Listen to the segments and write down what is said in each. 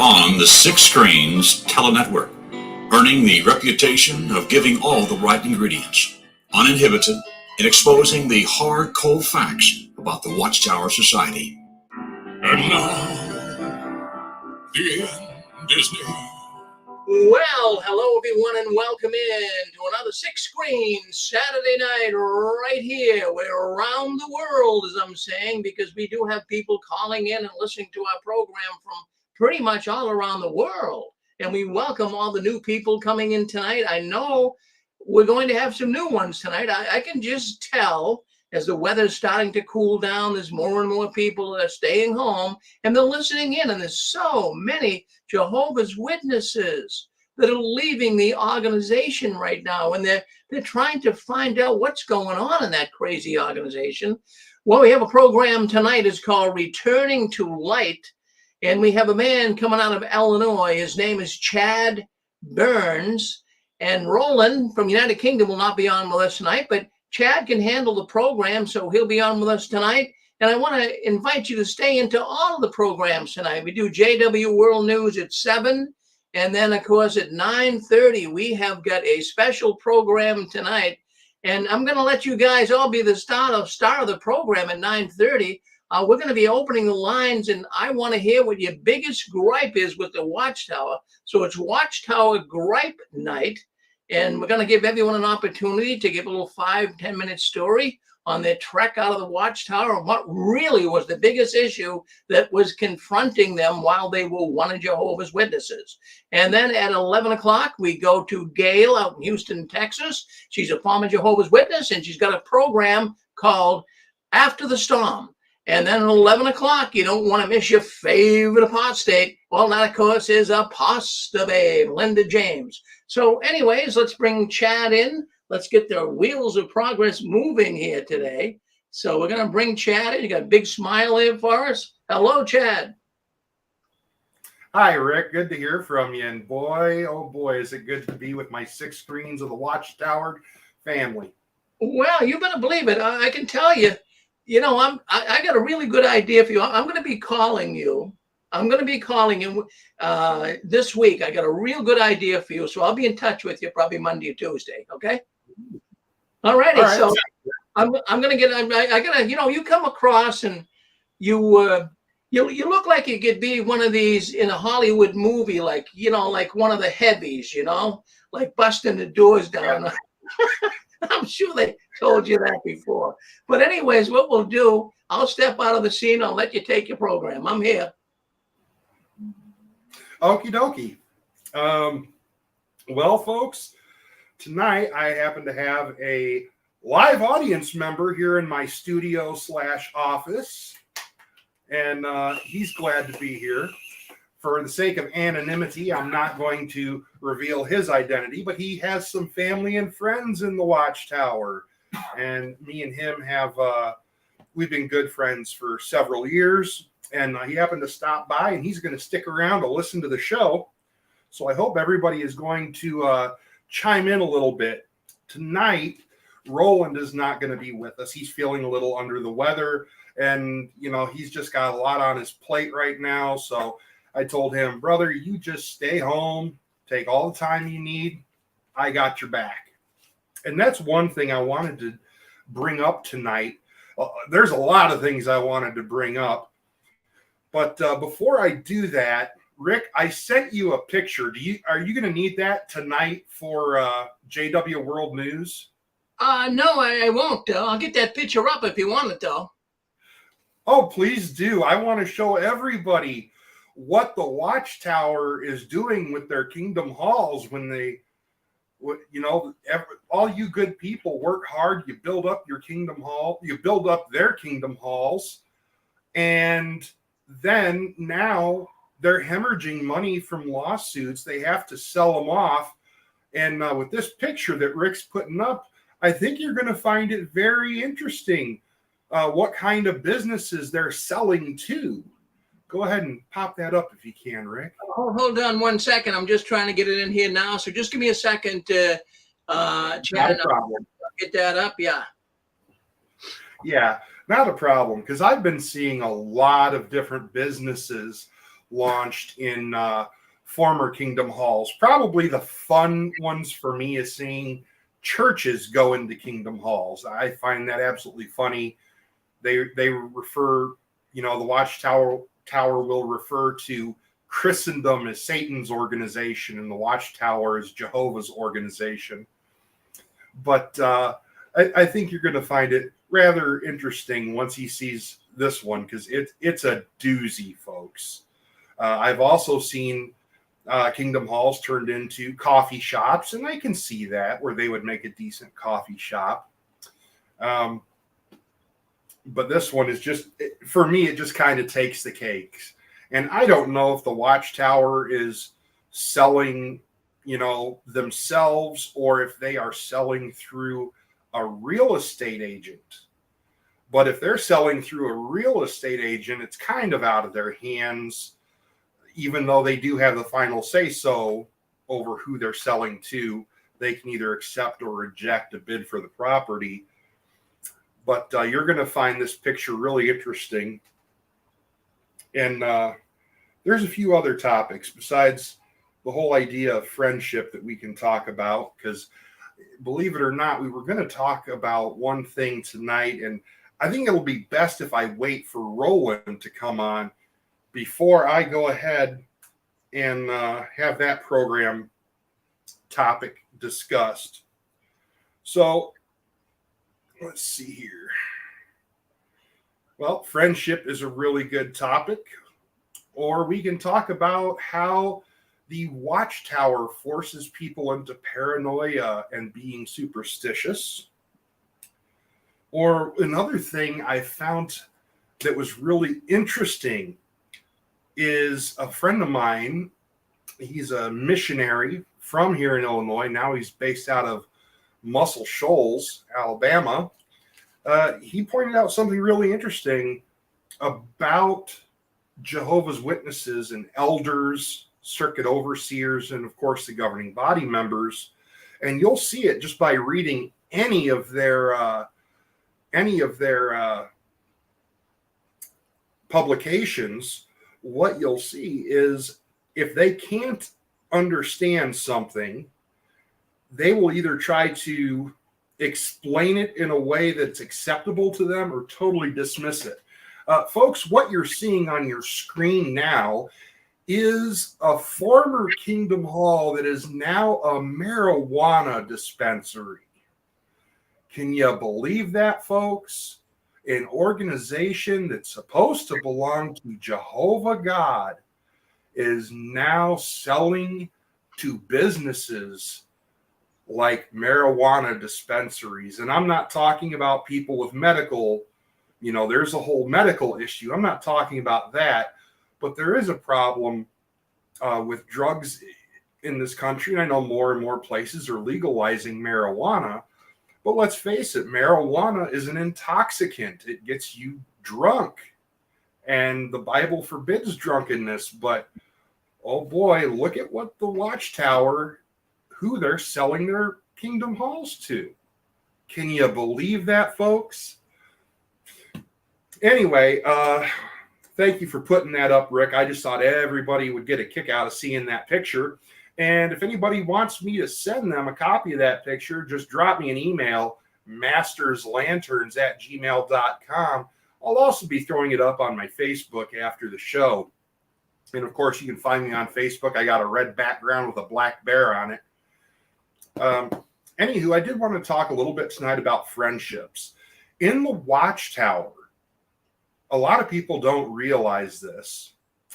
on the Six Screens Telenetwork, earning the reputation of giving all the right ingredients, uninhibited, in exposing the hard, cold facts about the Watchtower Society. And now, the end is near. Well, hello everyone, and welcome in to another Six Screens Saturday night right here. We're around the world, as I'm saying, because we do have people calling in and listening to our program from pretty much all around the world. And we welcome all the new people coming in tonight. I know we're going to have some new ones tonight. I can just tell as the weather's starting to cool down, there's more and more people that are staying home and they're listening in. And there's so many Jehovah's Witnesses that are leaving the organization right now. And they're trying to find out what's going on in that crazy organization. Well, we have a program tonight. It's called Returning to Light. And we have a man coming out of Illinois. His name is Chad Burns. And Roland from United Kingdom will not be on with us tonight, but Chad can handle the program, so he'll be on with us tonight. And I want to invite you to stay into all of the programs tonight. We do JW World News at 7. And then, of course, at 9:30, we have got a special program tonight. And I'm going to let you guys all be the star of the program at 9:30. We're going to be opening the lines, and I want to hear what your biggest gripe is with the Watchtower. So it's Watchtower Gripe Night. And we're going to give everyone an opportunity to give a little 5-10 minute story on their trek out of the Watchtower and what really was the biggest issue that was confronting them while they were one of Jehovah's Witnesses. And then at 11 o'clock, we go to Gail out in Houston, Texas. She's a former Jehovah's Witness, and she's got a program called After the Storm. And then at 11 o'clock, you don't want to miss your favorite apostate. Well, that, of course, is Apostle Babe, Linda James. So anyways, let's bring Chad in. Let's get the wheels of progress moving here today. So we're going to bring Chad in. You got a big smile here for us. Hello, Chad. Hi, Rick. Good to hear from you. And boy, oh boy, is it good to be with my Six Screens of the Watchtower family. Well, you better believe it. I can tell you. You know, I got a really good idea for you. I'm going to be calling you. This week. I got a real good idea for you. So I'll be in touch with you probably Monday or Tuesday. Okay. All righty. So I'm going to get, I got to, you come across and you look like you could be one of these in a Hollywood movie, like one of the heavies, like busting the doors down. Yeah. I'm sure they told you that before. But anyways, what we'll do, I'll step out of the scene. I'll let you take your program. I'm here. Okie dokie. Well, folks, tonight I happen to have a live audience member here in my studio / office. And he's glad to be here. For the sake of anonymity, I'm not going to reveal his identity, but he has some family and friends in the Watchtower. And me and him we've been good friends for several years. And he happened to stop by, and he's going to stick around to listen to the show. So I hope everybody is going to chime in a little bit. Tonight, Roland is not going to be with us. He's feeling a little under the weather, and, he's just got a lot on his plate right now. So I told him, brother, you just stay home, take all the time you need. I got your back. And that's one thing I wanted to bring up tonight. There's a lot of things I wanted to bring up. But before I do that, Rick, I sent you a picture. Are you going to need that tonight for JW World News? No, I won't. I'll get that picture up if you want it, though. Oh, please do. I want to show everybody what the Watchtower is doing with their kingdom halls when they, all you good people work hard. You build up your kingdom hall. You build up their kingdom halls. And then now they're hemorrhaging money from lawsuits. They have to sell them off. And with this picture that Rick's putting up, I think you're going to find it very interesting what kind of businesses they're selling to. Go ahead and pop that up if you can, Rick. Oh, hold on 1 second. I'm just trying to get it in here now. So just give me a second to chat. I'll get that up. Yeah. Yeah, not a problem. Because I've been seeing a lot of different businesses launched in former Kingdom halls. Probably the fun ones for me is seeing churches go into Kingdom halls. I find that absolutely funny. They refer, the Watchtower will refer to Christendom as Satan's organization and the Watchtower as Jehovah's organization. But I think you're going to find it rather interesting once he sees this one, because it's a doozy, folks. I've also seen Kingdom halls turned into coffee shops, and I can see that, where they would make a decent coffee shop. But this one is just, for me, it just kind of takes the cakes. And I don't know if the Watchtower is selling, themselves, or if they are selling through a real estate agent. But if they're selling through a real estate agent, it's kind of out of their hands, even though they do have the final say-so over who they're selling to. They can either accept or reject a bid for the property. But you're going to find this picture really interesting. And there's a few other topics besides the whole idea of friendship that we can talk about, because believe it or not, we were going to talk about one thing tonight, and I think it'll be best if I wait for Roland to come on before I go ahead and have that program topic discussed. So let's see here. Well, friendship is a really good topic. Or we can talk about how the Watchtower forces people into paranoia and being superstitious. Or another thing I found that was really interesting is a friend of mine. He's a missionary from here in Illinois. Now he's based out of Muscle Shoals, Alabama. He pointed out something really interesting about Jehovah's Witnesses and elders, circuit overseers, and of course the governing body members. And you'll see it just by reading any of their publications. What you'll see is if they can't understand something, they will either try to explain it in a way that's acceptable to them or totally dismiss it. Folks, what you're seeing on your screen now is a former Kingdom Hall that is now a marijuana dispensary. Can you believe that, folks? An organization that's supposed to belong to Jehovah God is now selling to businesses like marijuana dispensaries. And I'm not talking about people with medical, there's a whole medical issue. I'm not talking about that, but there is a problem with drugs in this country. And I know more and more places are legalizing marijuana, but let's face it, marijuana is an intoxicant. It gets you drunk, and the Bible forbids drunkenness. But oh boy, look at what the Watchtower, who they're selling their Kingdom halls to. Can you believe that, folks? Anyway, thank you for putting that up, Rick. I just thought everybody would get a kick out of seeing that picture. And if anybody wants me to send them a copy of that picture, just drop me an email, masterslanterns@gmail.com. I'll also be throwing it up on my Facebook after the show. And of course, you can find me on Facebook. I got a red background with a black bear on it. Anywho, I did want to talk a little bit tonight about friendships. In the Watchtower, a lot of people don't realize this.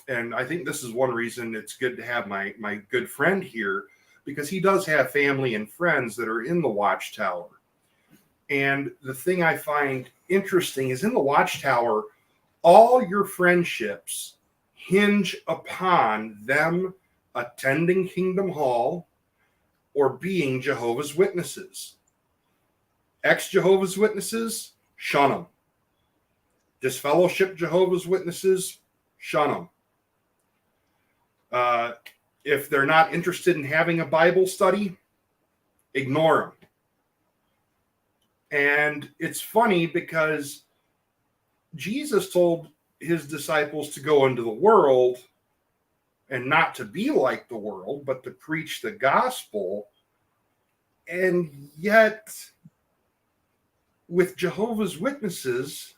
And I think this is one reason it's good to have my good friend here, because he does have family and friends that are in the Watchtower. And the thing I find interesting is in the Watchtower, all your friendships hinge upon them attending Kingdom Hall or being Jehovah's Witnesses. Ex-Jehovah's Witnesses, shun them. Disfellowship Jehovah's Witnesses, shun them. If they're not interested in having a Bible study, ignore them. And it's funny because Jesus told his disciples to go into the world, and not to be like the world, but to preach the gospel. And yet, with Jehovah's Witnesses,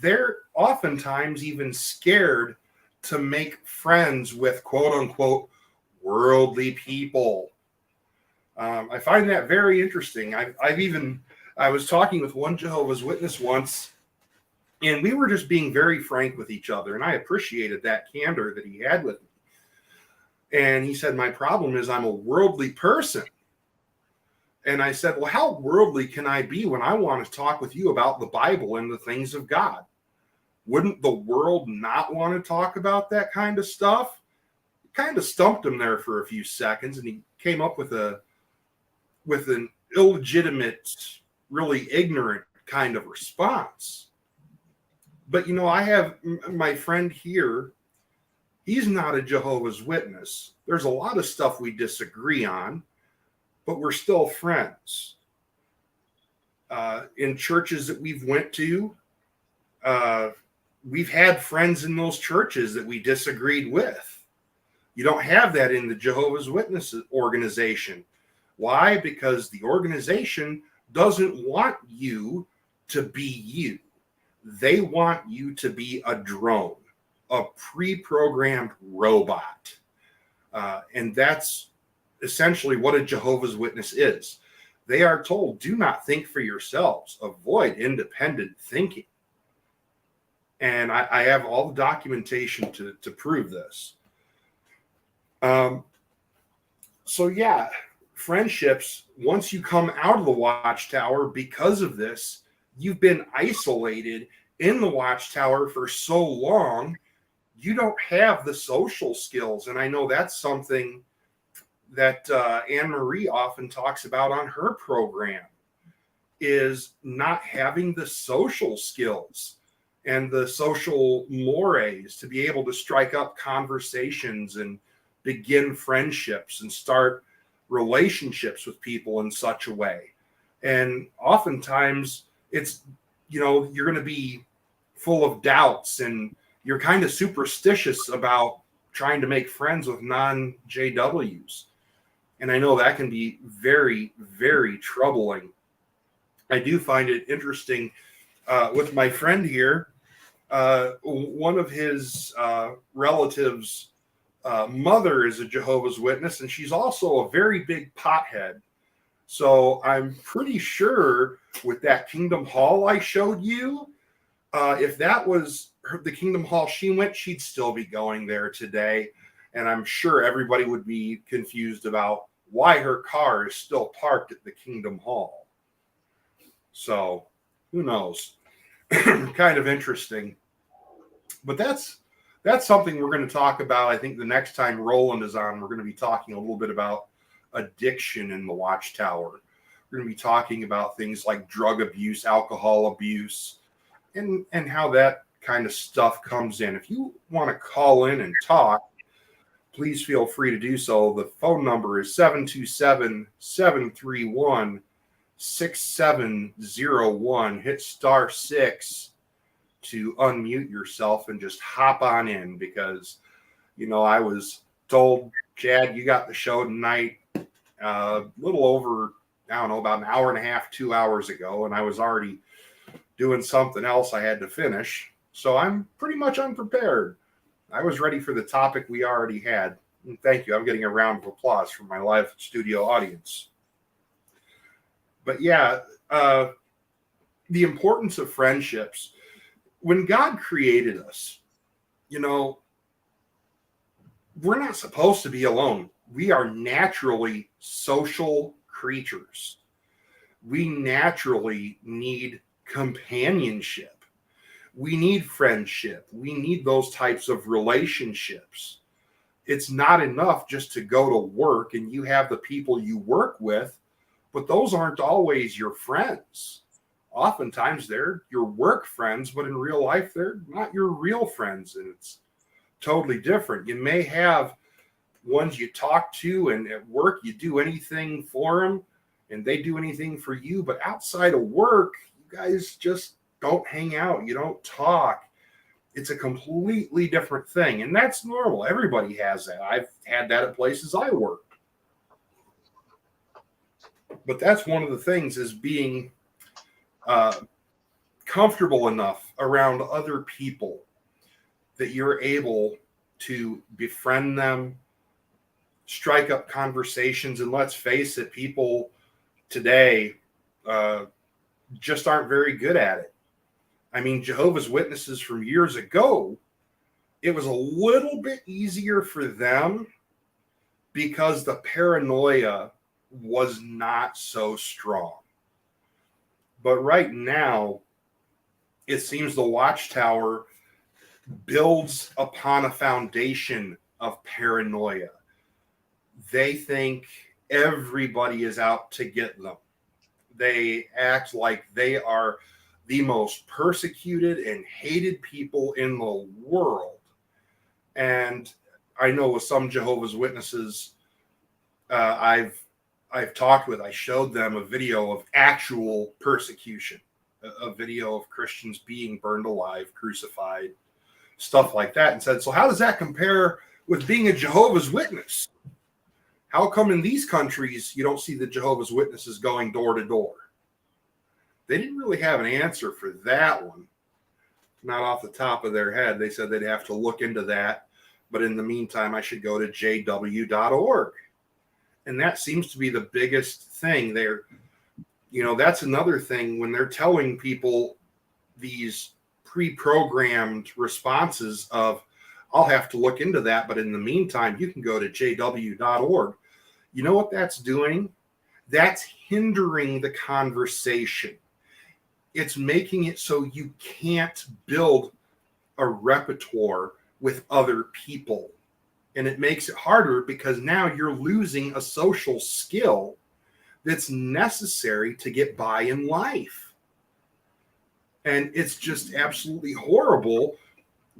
they're oftentimes even scared to make friends with quote unquote worldly people. I find that very interesting. I was talking with one Jehovah's Witness once, and we were just being very frank with each other, and I appreciated that candor that he had with me. And he said, my problem is I'm a worldly person. And I said, well, how worldly can I be when I want to talk with you about the Bible and the things of God? Wouldn't the world not want to talk about that kind of stuff? It kind of stumped him there for a few seconds, and he came up with an illegitimate, really ignorant kind of response. But, you know, I have my friend here. He's not a Jehovah's Witness. There's a lot of stuff we disagree on, but we're still friends. In churches that we've went to, we've had friends in those churches that we disagreed with. You don't have that in the Jehovah's Witnesses organization. Why? Because the organization doesn't want you to be you. They want you to be a drone, a pre-programmed robot. And that's essentially what a Jehovah's Witness is. They are told, do not think for yourselves. Avoid independent thinking. And I have all the documentation to prove this. So yeah, friendships, once you come out of the Watchtower because of this, you've been isolated in the Watchtower for so long, you don't have the social skills. And I know that's something that Anne-Marie often talks about on her program, is not having the social skills and the social mores to be able to strike up conversations and begin friendships and start relationships with people in such a way. And oftentimes it's, you know, you're going to be full of doubts and you're kind of superstitious about trying to make friends with non-JWs. And I know that can be very, very troubling. I do find it interesting with my friend here. One of his relatives' mother is a Jehovah's Witness, and she's also a very big pothead. So I'm pretty sure with that Kingdom Hall I showed you, if that was the Kingdom Hall she went, she'd still be going there today. And I'm sure everybody would be confused about why her car is still parked at the Kingdom Hall. So who knows? Kind of interesting. But that's something we're going to talk about. I think the next time Roland is on, we're going to be talking a little bit about addiction in the Watchtower. We're going to be talking about things like drug abuse, alcohol abuse, and how that kind of stuff comes in. If you want to call in and talk, please feel free to do so. The phone number is 727-731-6701. Hit *6 to unmute yourself and just hop on in, because, you know, I was told, Chad, you got the show tonight a little over, I don't know, about an hour and a half, 2 hours ago, and I was already doing something else I had to finish. So I'm pretty much unprepared. I was ready for the topic we already had. And thank you. I'm getting a round of applause from my live studio audience. But yeah, the importance of friendships. When God created us, you know, we're not supposed to be alone. We are naturally social creatures. We naturally need companionship. We need friendship. We need those types of relationships. It's not enough just to go to work and you have the people you work with, but those aren't always your friends. Oftentimes they're your work friends, but in real life, they're not your real friends. And it's totally different. You may have ones you talk to, and at work, you do anything for them and they do anything for you. But outside of work, you guys just don't hang out. You don't talk. It's a completely different thing, and that's normal. Everybody has that. I've had that at places I worked. But that's one of the things, is being comfortable enough around other people that you're able to befriend them, strike up conversations. And let's face it, people today just aren't very good at it. I mean, Jehovah's Witnesses from years ago, it was a little bit easier for them because the paranoia was not so strong. But right now, it seems the Watchtower builds upon a foundation of paranoia. They think everybody is out to get them. They act like they are the most persecuted and hated people in the world. And I know with some Jehovah's Witnesses I've talked with, I showed them a video of actual persecution, a video of Christians being burned alive, crucified, stuff like that, and said, so how does that compare with being a Jehovah's Witness? How come in these countries you don't see the Jehovah's Witnesses going door to door? They didn't really have an answer for that one. Not off the top of their head. They said they'd have to look into that. But in the meantime, I should go to jw.org. And that seems to be the biggest thing there. You know, that's another thing when they're telling people these pre-programmed responses of, I'll have to look into that, but in the meantime, you can go to jw.org. You know what that's doing? That's hindering the conversation. It's making it so you can't build a repertoire with other people. And it makes it harder because now you're losing a social skill that's necessary to get by in life. And it's just absolutely horrible,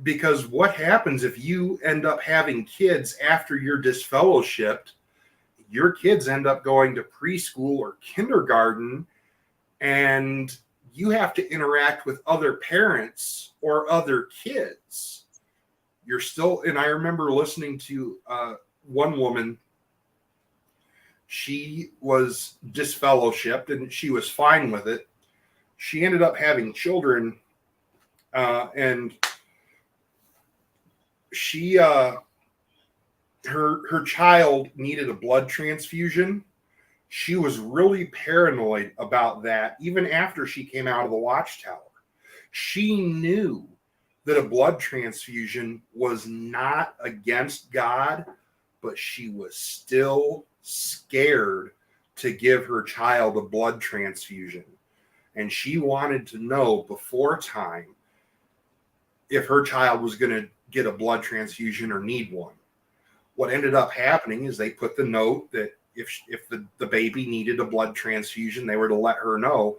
because what happens if you end up having kids after you're disfellowshipped? Your kids end up going to preschool or kindergarten, and you have to interact with other parents or other kids. You're still, and I remember listening to one woman. She was disfellowshipped and she was fine with it. She ended up having children, and she her child needed a blood transfusion. She was really paranoid about that even after she came out of the Watchtower. She knew that a blood transfusion was not against God, but she was still scared to give her child a blood transfusion. And she wanted to know before time if her child was going to get a blood transfusion or need one. What ended up happening is they put the note that if the baby needed a blood transfusion, they were to let her know.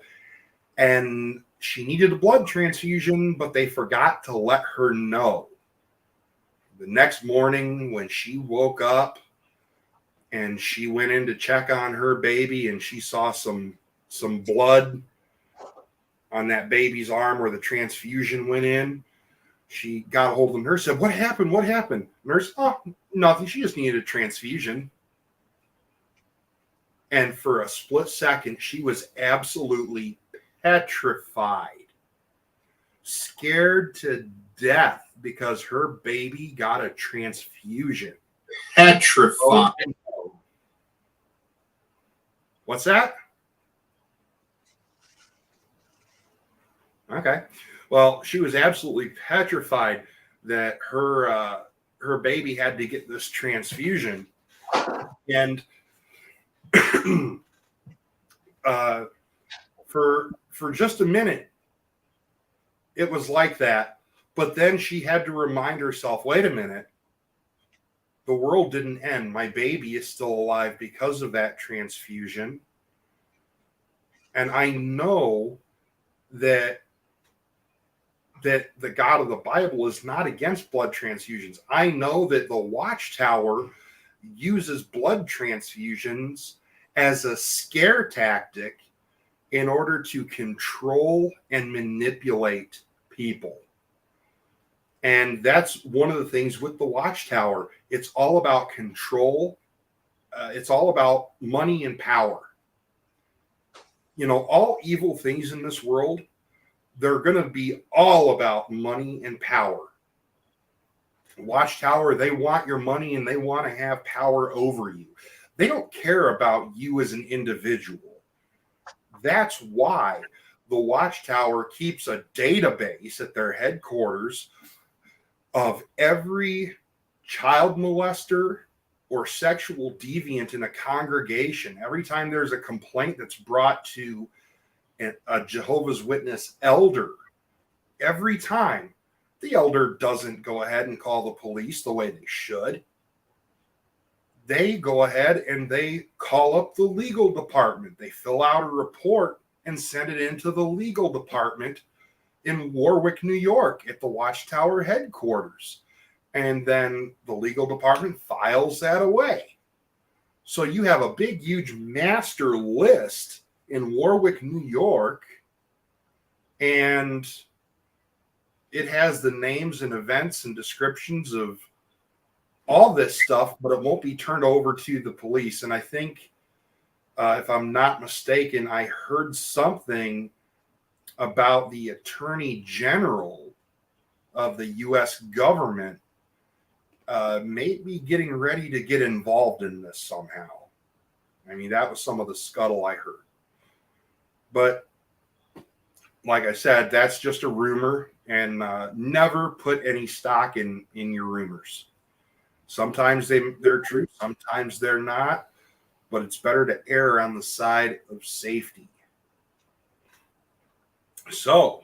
And she needed a blood transfusion, but they forgot to let her know. The next morning when she woke up and she went in to check on her baby, and she saw some blood on that baby's arm where the transfusion went in, she got a hold of the nurse, said, "What happened? What happened?" Nurse, "Oh, nothing. She just needed a transfusion." And for a split second, she was absolutely petrified, scared to death because her baby got a transfusion. Petrified. What's that? Okay. Well, she was absolutely petrified that her baby had to get this transfusion. And for just a minute, it was like that. But then she had to remind herself, wait a minute, the world didn't end. My baby is still alive because of that transfusion. And I know that the God of the Bible is not against blood transfusions. I know that the Watchtower uses blood transfusions as a scare tactic in order to control and manipulate people. And that's one of the things with the Watchtower. It's all about control. It's all about money and power. You know, all evil things in this world, they're going to be all about money and power. Watchtower, they want your money and they want to have power over you. They don't care about you as an individual. That's why the Watchtower keeps a database at their headquarters of every child molester or sexual deviant in a congregation. Every time there's a complaint that's brought to a Jehovah's Witness elder, every time the elder doesn't go ahead and call the police the way they should. They go ahead and they call up the legal department. They fill out a report and send it into the legal department in Warwick, New York at the Watchtower headquarters. And then the legal department files that away. So you have a big, huge master list in Warwick, New York, and it has the names and events and descriptions of all this stuff, but it won't be turned over to the police. And I think, if I'm not mistaken, I heard something about the Attorney General of the U.S. government maybe getting ready to get involved in this somehow. I mean, that was some of the scuttle I heard. But like I said, that's just a rumor, and never put any stock in your rumors. Sometimes they're true, sometimes they're not, but it's better to err on the side of safety. So,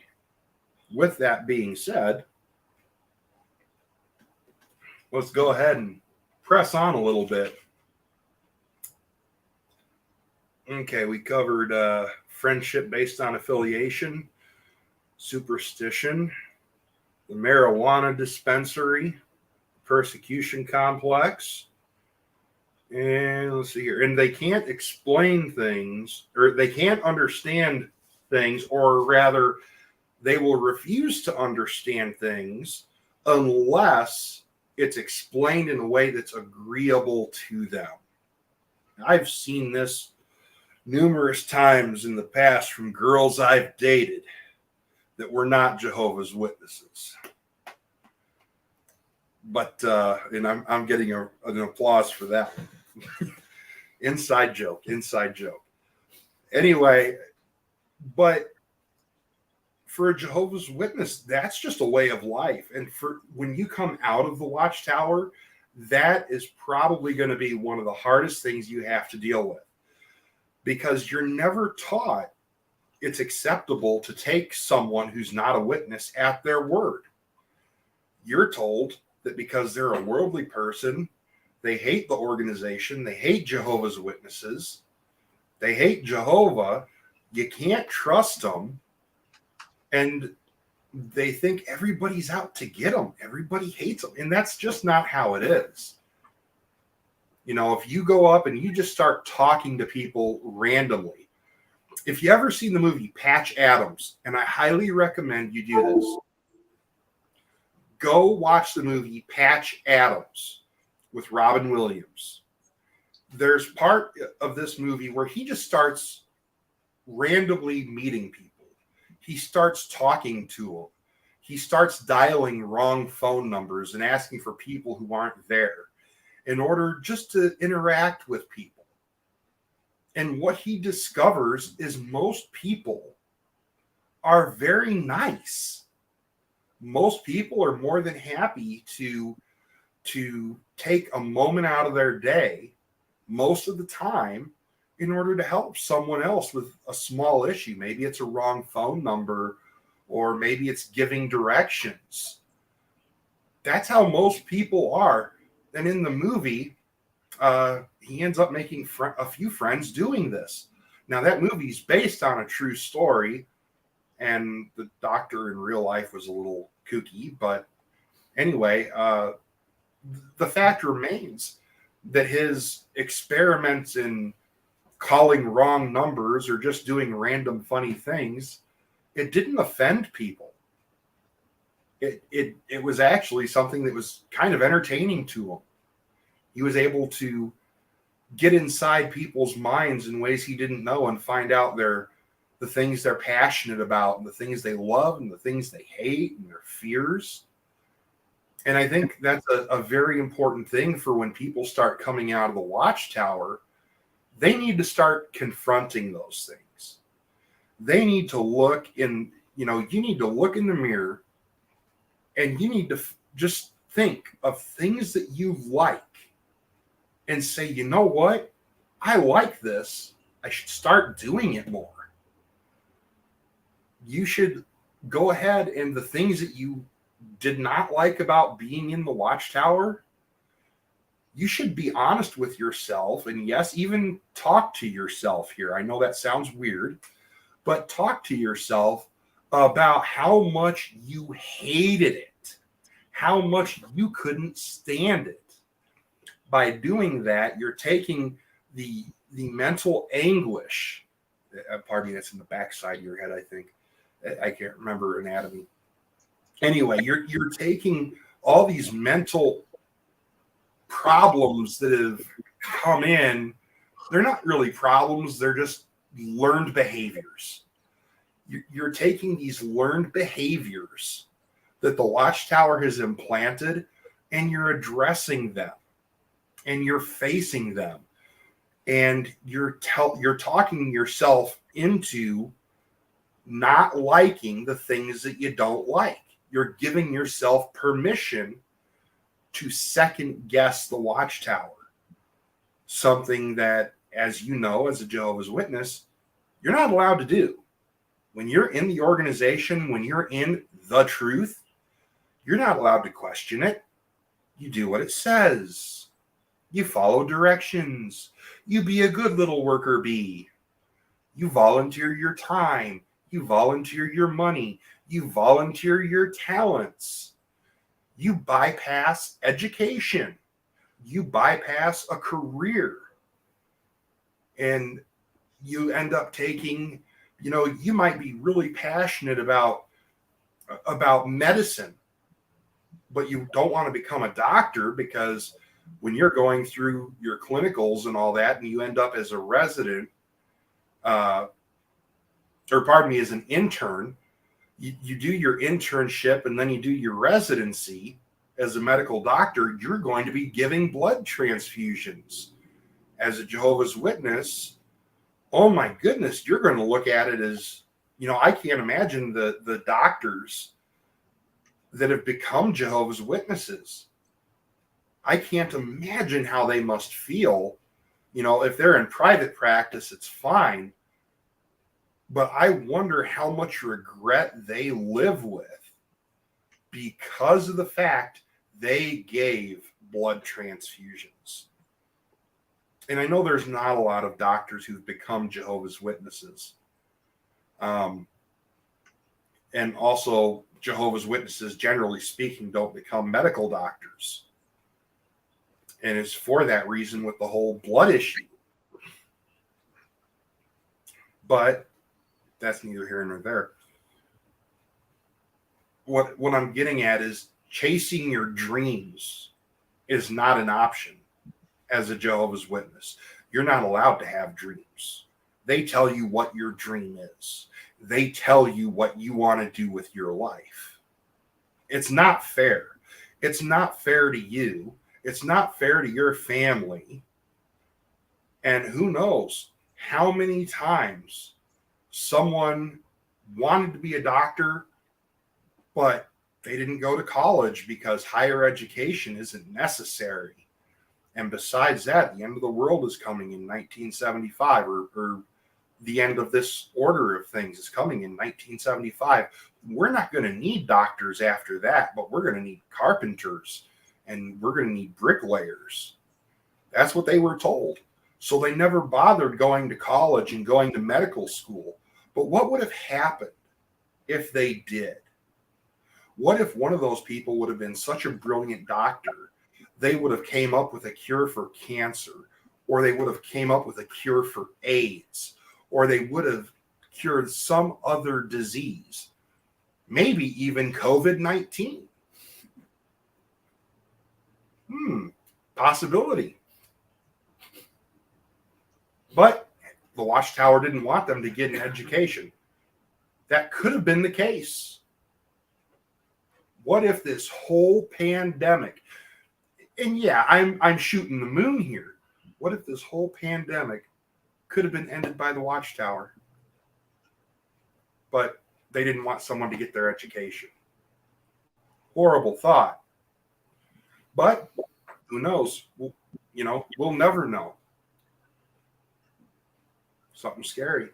with that being said, let's go ahead and press on a little bit. Okay, we covered friendship based on affiliation, superstition, the marijuana dispensary, persecution complex, and let's see here. And they can't explain things, or they can't understand things, or rather, they will refuse to understand things unless it's explained in a way that's agreeable to them. I've seen this numerous times in the past from girls I've dated that were not Jehovah's Witnesses. But, and I'm getting an applause for that. Inside joke. Anyway, but for a Jehovah's Witness, that's just a way of life. And for when you come out of the Watchtower, that is probably going to be one of the hardest things you have to deal with, because you're never taught it's acceptable to take someone who's not a witness at their word. You're told that because they're a worldly person, they hate the organization, they hate Jehovah's Witnesses, they hate Jehovah, you can't trust them, and they think everybody's out to get them. Everybody hates them, and that's just not how it is. You know, if you go up and you just start talking to people randomly, if you ever seen the movie Patch Adams, and I highly recommend you do this, go watch the movie Patch Adams with Robin Williams. There's part of this movie where he just starts randomly meeting people. He starts talking to them. He starts dialing wrong phone numbers and asking for people who aren't there in order just to interact with people. And what he discovers is most people are very nice. Most people are more than happy to take a moment out of their day, most of the time, in order to help someone else with a small issue. Maybe it's a wrong phone number, or maybe it's giving directions. That's how most people are. And in the movie, he ends up making a few friends doing this. Now, that movie's based on a true story, and the doctor in real life was a little kooky. But anyway, the fact remains that his experiments in calling wrong numbers or just doing random funny things, it didn't offend people. it was actually something that was kind of entertaining to him. He was able to get inside people's minds in ways he didn't know and find out the things they're passionate about and the things they love and the things they hate and their fears. And I think that's a very important thing for when people start coming out of the Watchtower. They need to start confronting those things. They need to look in, you need to look in the mirror and you need to just think of things that you like and say, you know what? I like this. I should start doing it more. You should go ahead and the things that you did not like about being in the Watchtower, you should be honest with yourself. And yes, even talk to yourself here. I know that sounds weird, but talk to yourself about how much you hated it, how much you couldn't stand it. By doing that, you're taking the mental anguish. Pardon me, that's in the backside of your head, I think. I can't remember anatomy. Anyway, you're taking all these mental problems that have come in. They're not really problems. They're just learned behaviors. You're taking these learned behaviors that the Watchtower has implanted, and you're addressing them, and you're facing them, and you're talking yourself into not liking the things that you don't like. You're giving yourself permission to second guess the Watchtower. Something that, as you know, as a Jehovah's Witness, you're not allowed to do. When you're in the organization, when you're in the truth, you're not allowed to question it. You do what it says. You follow directions. You be a good little worker bee. You volunteer your time. You volunteer your money. You volunteer your talents. You bypass education. You bypass a career. And you end up taking, you might be really passionate about medicine, but you don't want to become a doctor because when you're going through your clinicals and all that, and you end up as a resident, as an intern, you do your internship and then you do your residency as a medical doctor, you're going to be giving blood transfusions. As a Jehovah's Witness, oh my goodness, you're going to look at it as, I can't imagine the doctors that have become Jehovah's Witnesses. I can't imagine how they must feel. If they're in private practice, it's fine. But I wonder how much regret they live with because of the fact they gave blood transfusions. And I know there's not a lot of doctors who've become Jehovah's Witnesses. And also, Jehovah's Witnesses, generally speaking, don't become medical doctors. And it's for that reason with the whole blood issue. But that's neither here nor there. What I'm getting at is chasing your dreams is not an option as a Jehovah's Witness. You're not allowed to have dreams. They tell you what your dream is. They tell you what you want to do with your life. It's not fair. It's not fair to you. It's not fair to your family. And who knows how many times someone wanted to be a doctor, but they didn't go to college because higher education isn't necessary. And besides that, the end of the world is coming in 1975, or the end of this order of things is coming in 1975. We're not going to need doctors after that, but we're going to need carpenters and we're going to need bricklayers. That's what they were told. So they never bothered going to college and going to medical school. But what would have happened if they did? What if one of those people would have been such a brilliant doctor, they would have came up with a cure for cancer, or they would have came up with a cure for AIDS, or they would have cured some other disease? maybe even COVID-19. Possibility. But the Watchtower didn't want them to get an education. That could have been the case. What if this whole pandemic, and yeah, I'm shooting the moon here. What if this whole pandemic could have been ended by the Watchtower? But they didn't want someone to get their education. Horrible thought. But who knows? We'll never know. Something scary.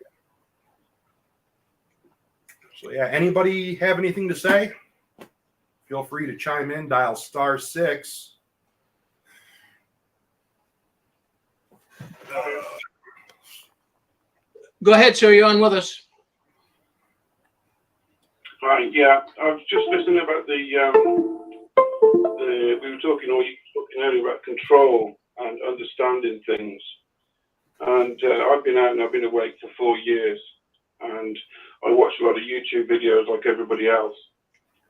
So yeah, anybody have anything to say? Feel free to chime in, dial *6. Go ahead, sir. You're on with us. Right, yeah. I was just listening about we were talking earlier about control and understanding things. And I've been awake for 4 years, and I watch a lot of YouTube videos like everybody else.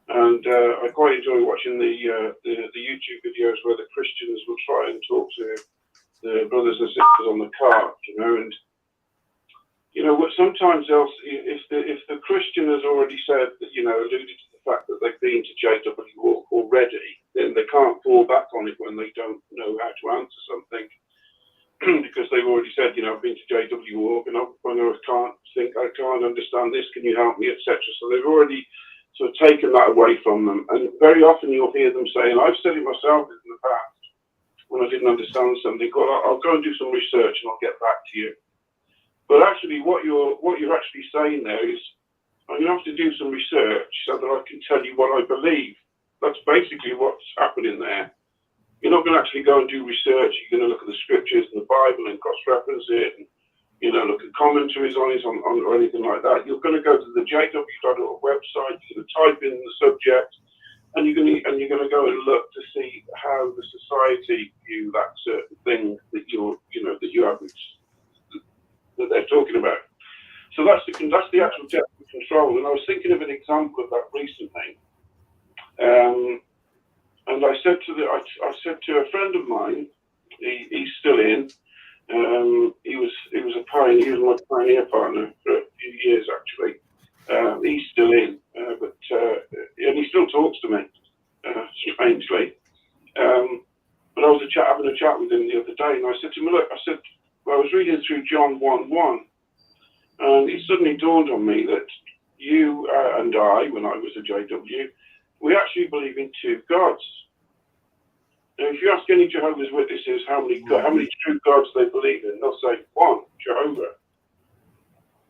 And I quite enjoy watching the YouTube videos where the Christians will try and talk to the brothers and sisters on the cart, and sometimes else if the Christian has already said that, alluded to the fact that they've been to JW already, then they can't fall back on it when they don't know how to answer something. Because they've already said, I've been to JW Walk and I can't understand this. Can you help me, etc. So they've already sort of taken that away from them. And very often you'll hear them saying, I've said it myself in the past when I didn't understand something. Well, I'll go and do some research and I'll get back to you. But actually, what you're actually saying there is, I'm going to have to do some research so that I can tell you what I believe. That's basically what's happening there. You're not going to actually go and do research. You're going to look at the scriptures and the Bible and cross-reference it, and look at commentaries on it or anything like that. You're going to go to the jw.org website. You're going to type in the subject, and you're going to go and look to see how the society view that certain thing that that they're talking about. So that's the actual depth of control. And I was thinking of an example of that recently. And I said to a friend of mine, he's still in. He was my pioneer partner for a few years actually. He's still in, but and he still talks to me, strangely. But I was having a chat with him the other day, and I said to him, look, I was reading through John 1:1, and it suddenly dawned on me that you and I, when I was a JW, we actually believe in two gods. Now, if you ask any Jehovah's Witnesses how many true gods they believe in, they'll say one, Jehovah.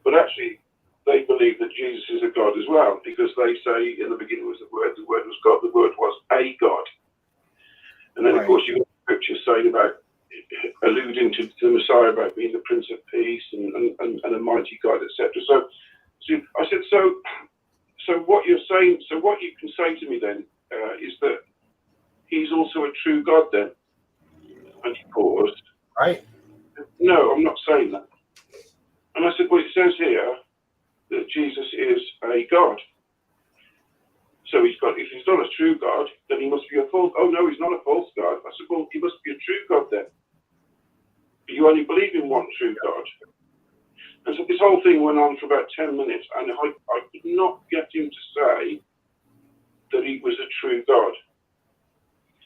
But actually, they believe that Jesus is a God as well, because they say in the beginning was the Word was God, the Word was a God. And then, of course, you've got scriptures saying about alluding to the Messiah about being the Prince of Peace and a mighty God, etc. So I said, so what you're saying, so what you can say to me then is that he's also a true God then? And he paused. Right. No, I'm not saying that. And I said, well, it says here that Jesus is a God. So if he's not a true God, then he must be a false. Oh no, he's not a false God. I said, well, he must be a true God then. But you only believe in one true God. And so this whole thing went on for about 10 minutes, and I could not get him to say that he was a true God.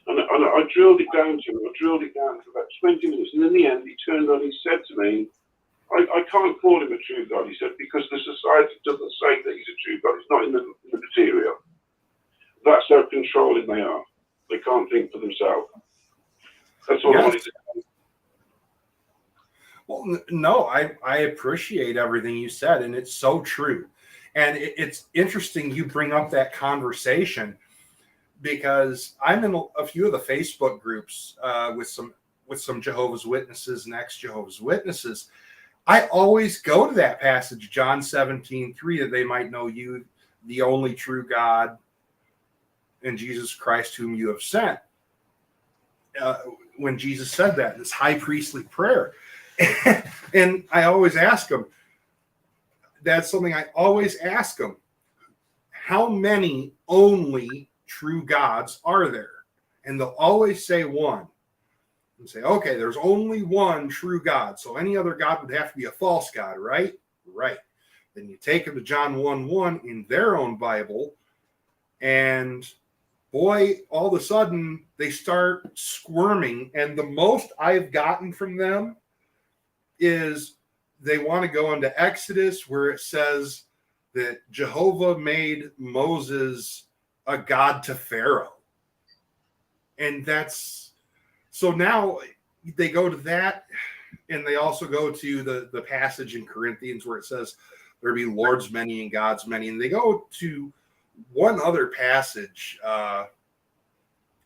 And I drilled it down to him. I drilled it down for about 20 minutes, and in the end, he turned on. He said to me, "I can't call him a true God." He said, because the society doesn't say that he's a true God. It's not in the material. That's how controlling they are. They can't think for themselves. That's all I wanted to say. Well, no, I appreciate everything you said, and it's so true. And it's interesting you bring up that conversation, because I'm in a few of the Facebook groups with some Jehovah's Witnesses and ex-Jehovah's Witnesses. I always go to that passage, John 17:3, that they might know you, the only true God, and Jesus Christ whom you have sent. When Jesus said that, this high priestly prayer. And I always ask them, that's something I always ask them, how many only true gods are there? And they'll always say one. And say, okay, there's only one true God. So any other God would have to be a false God, right? Right. Then you take them to John 1:1 in their own Bible, and boy, all of a sudden they start squirming. And the most I've gotten from them is they want to go into Exodus where it says that Jehovah made Moses a god to Pharaoh. And that's so now they go to that, and they also go to the passage in Corinthians where it says there be lords many and gods many. And they go to one other passage. I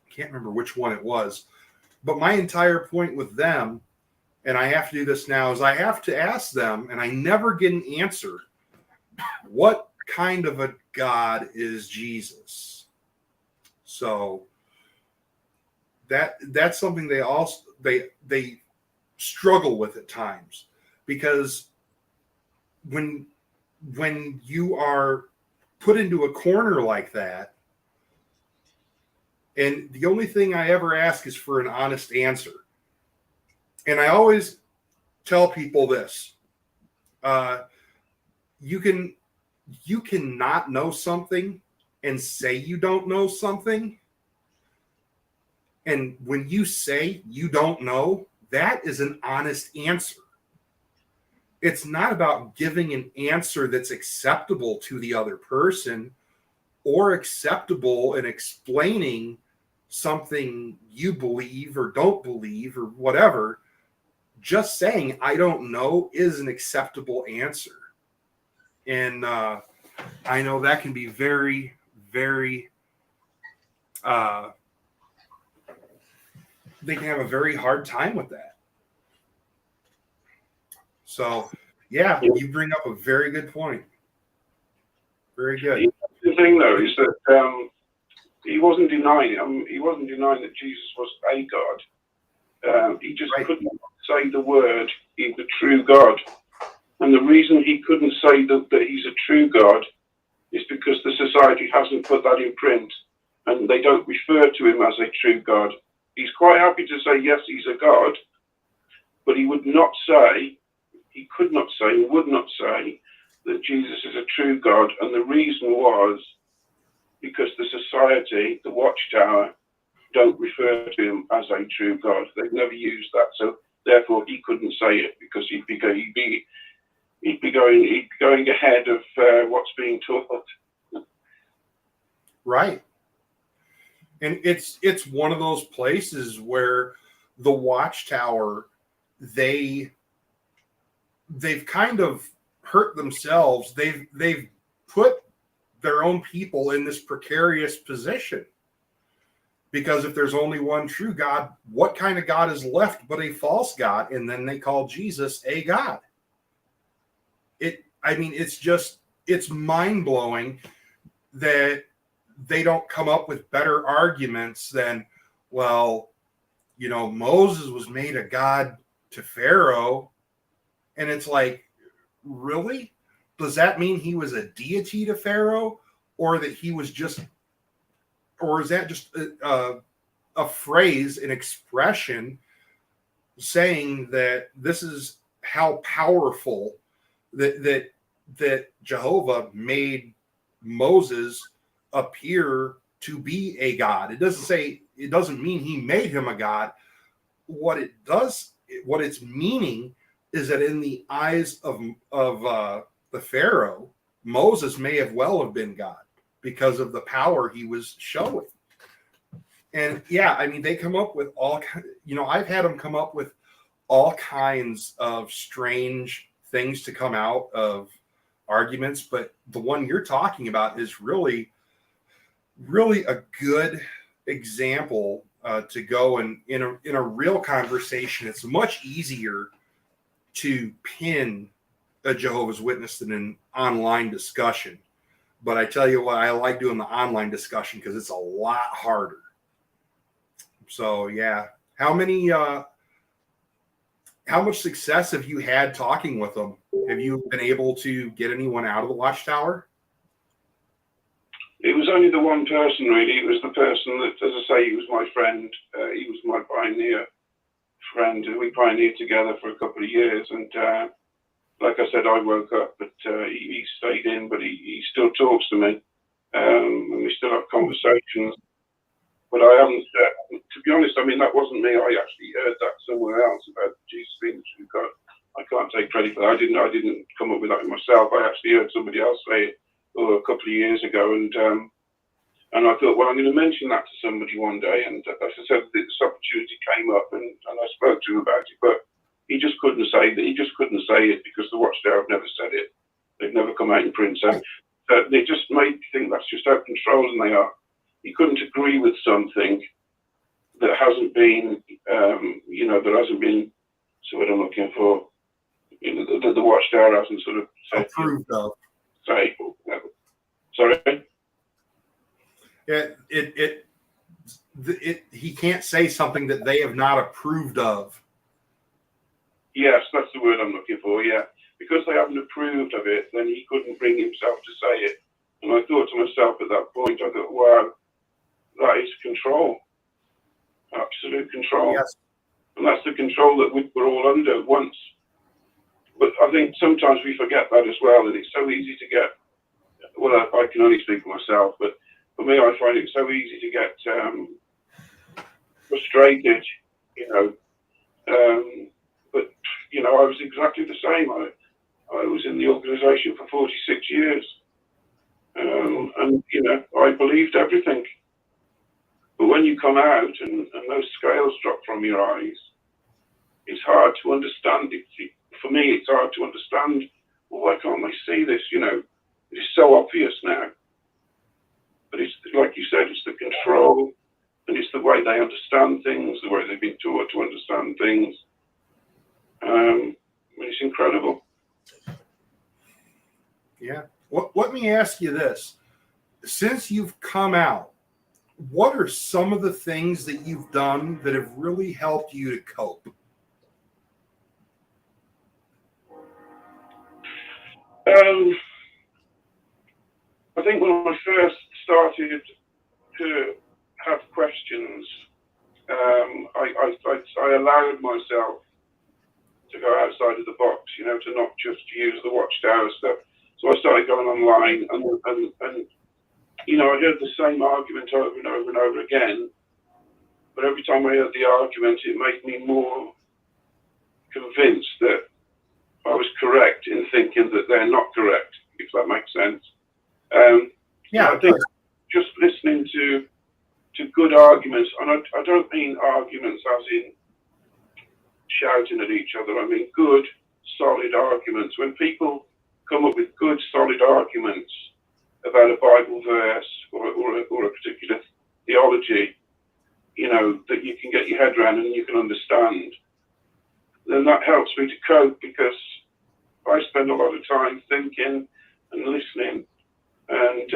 can't remember which one it was. But my entire point with them, and I have to do this now, is I have to ask them, and I never get an answer, what kind of a God is Jesus? So that's something they struggle with at times, because when you are put into a corner like that, and the only thing I ever ask is for an honest answer. And I always tell people this, you can not know something and say you don't know something. And when you say you don't know, that is an honest answer. It's not about giving an answer that's acceptable to the other person or acceptable in explaining something you believe or don't believe or whatever. Just saying I don't know is an acceptable answer. And I know that can be very, very, they can have a very hard time with that. So, yeah, you bring up a very good point. Very good. The thing, though, is that he wasn't denying that Jesus was a God. He just couldn't say the word, he's the true God. And the reason he couldn't say that he's a true God is because the society hasn't put that in print, and they don't refer to him as a true God. He's quite happy to say, yes, he's a God, but he would not say that Jesus is a true God. And the reason was because the society, the Watchtower, don't refer to him as a true God. They've never used that. So therefore he couldn't say it, because he'd be going ahead of what's being taught. Right. And it's one of those places where the Watchtower, they've kind of hurt themselves. They've put their own people in this precarious position, because if there's only one true God, what kind of God is left but a false God? And then they call Jesus a God. It's mind-blowing that they don't come up with better arguments than, well, Moses was made a God to Pharaoh. And it's like, really? Does that mean he was a deity to Pharaoh, or that he was just, or is that just a phrase, an expression saying that this is how powerful that Jehovah made Moses appear to be a God? It doesn't mean he made him a God. What it's meaning is that in the eyes of the Pharaoh, Moses may have been God because of the power he was showing. And yeah, they come up with I've had them come up with all kinds of strange things to come out of arguments, but the one you're talking about is really, really a good example to go in a real conversation. It's much easier to pin a Jehovah's Witness than an online discussion. But I tell you what, I like doing the online discussion because it's a lot harder. So yeah, how much success have you had talking with them? Have you been able to get anyone out of the Watchtower? it was only the one person, really. It was the person that, as I say, he was my friend. He was my pioneer friend. We pioneered together for a couple of years. And like I said, I woke up, but he stayed in, but he still talks to me. And we still have conversations. But I haven't, to be honest, I mean, that wasn't me. I actually heard that somewhere else about Jesus being the true God. I can't take credit for that. I didn't come up with that myself. I actually heard somebody else say it a couple of years ago, and I thought, well, I'm going to mention that to somebody one day. And as I said, this opportunity came up, and I spoke to him about it, but he just couldn't say that. He just couldn't say it because the Watchtower have never said it. They've never come out in print. So they just made me think that's just how controlling they are. He couldn't agree with something that hasn't been, that hasn't been. So what I'm looking for, the Watchtower hasn't sort of said, approved of. Say, sorry. Yeah, he can't say something that they have not approved of. Yes, that's the word I'm looking for. Yeah, because they haven't approved of it, then he couldn't bring himself to say it. And I thought to myself at that point, I thought, wow, that is control, absolute control. Yes. And that's the control that we're all under once. But I think sometimes we forget that as well, and it's so easy to get, well, I can only speak for myself, but for me, I find it so easy to get frustrated, but, I was exactly the same. I was in the organization for 46 years, and, I believed everything. But when you come out and those scales drop from your eyes, it's hard to understand. For me, it's hard to understand. Well, why can't they see this? It is so obvious now. But it's like you said, it's the control, and it's the way they understand things, the way they've been taught to understand things. It's incredible. Yeah. Let me ask you this. Since you've come out, what are some of the things that you've done that have really helped you to cope? I think when I first started to have questions, I allowed myself to go outside of the box, to not just use the Watchtower stuff. So I started going online, and I heard the same argument over and over and over again. But every time I heard the argument, it made me more convinced that I was correct in thinking that they're not correct, if that makes sense. I think just listening to good arguments, and I don't mean arguments as in shouting at each other. I mean good, solid arguments. When people come up with good, solid arguments about a Bible verse or a particular theology, that you can get your head around and you can understand, then that helps me to cope, because I spend a lot of time thinking and listening, and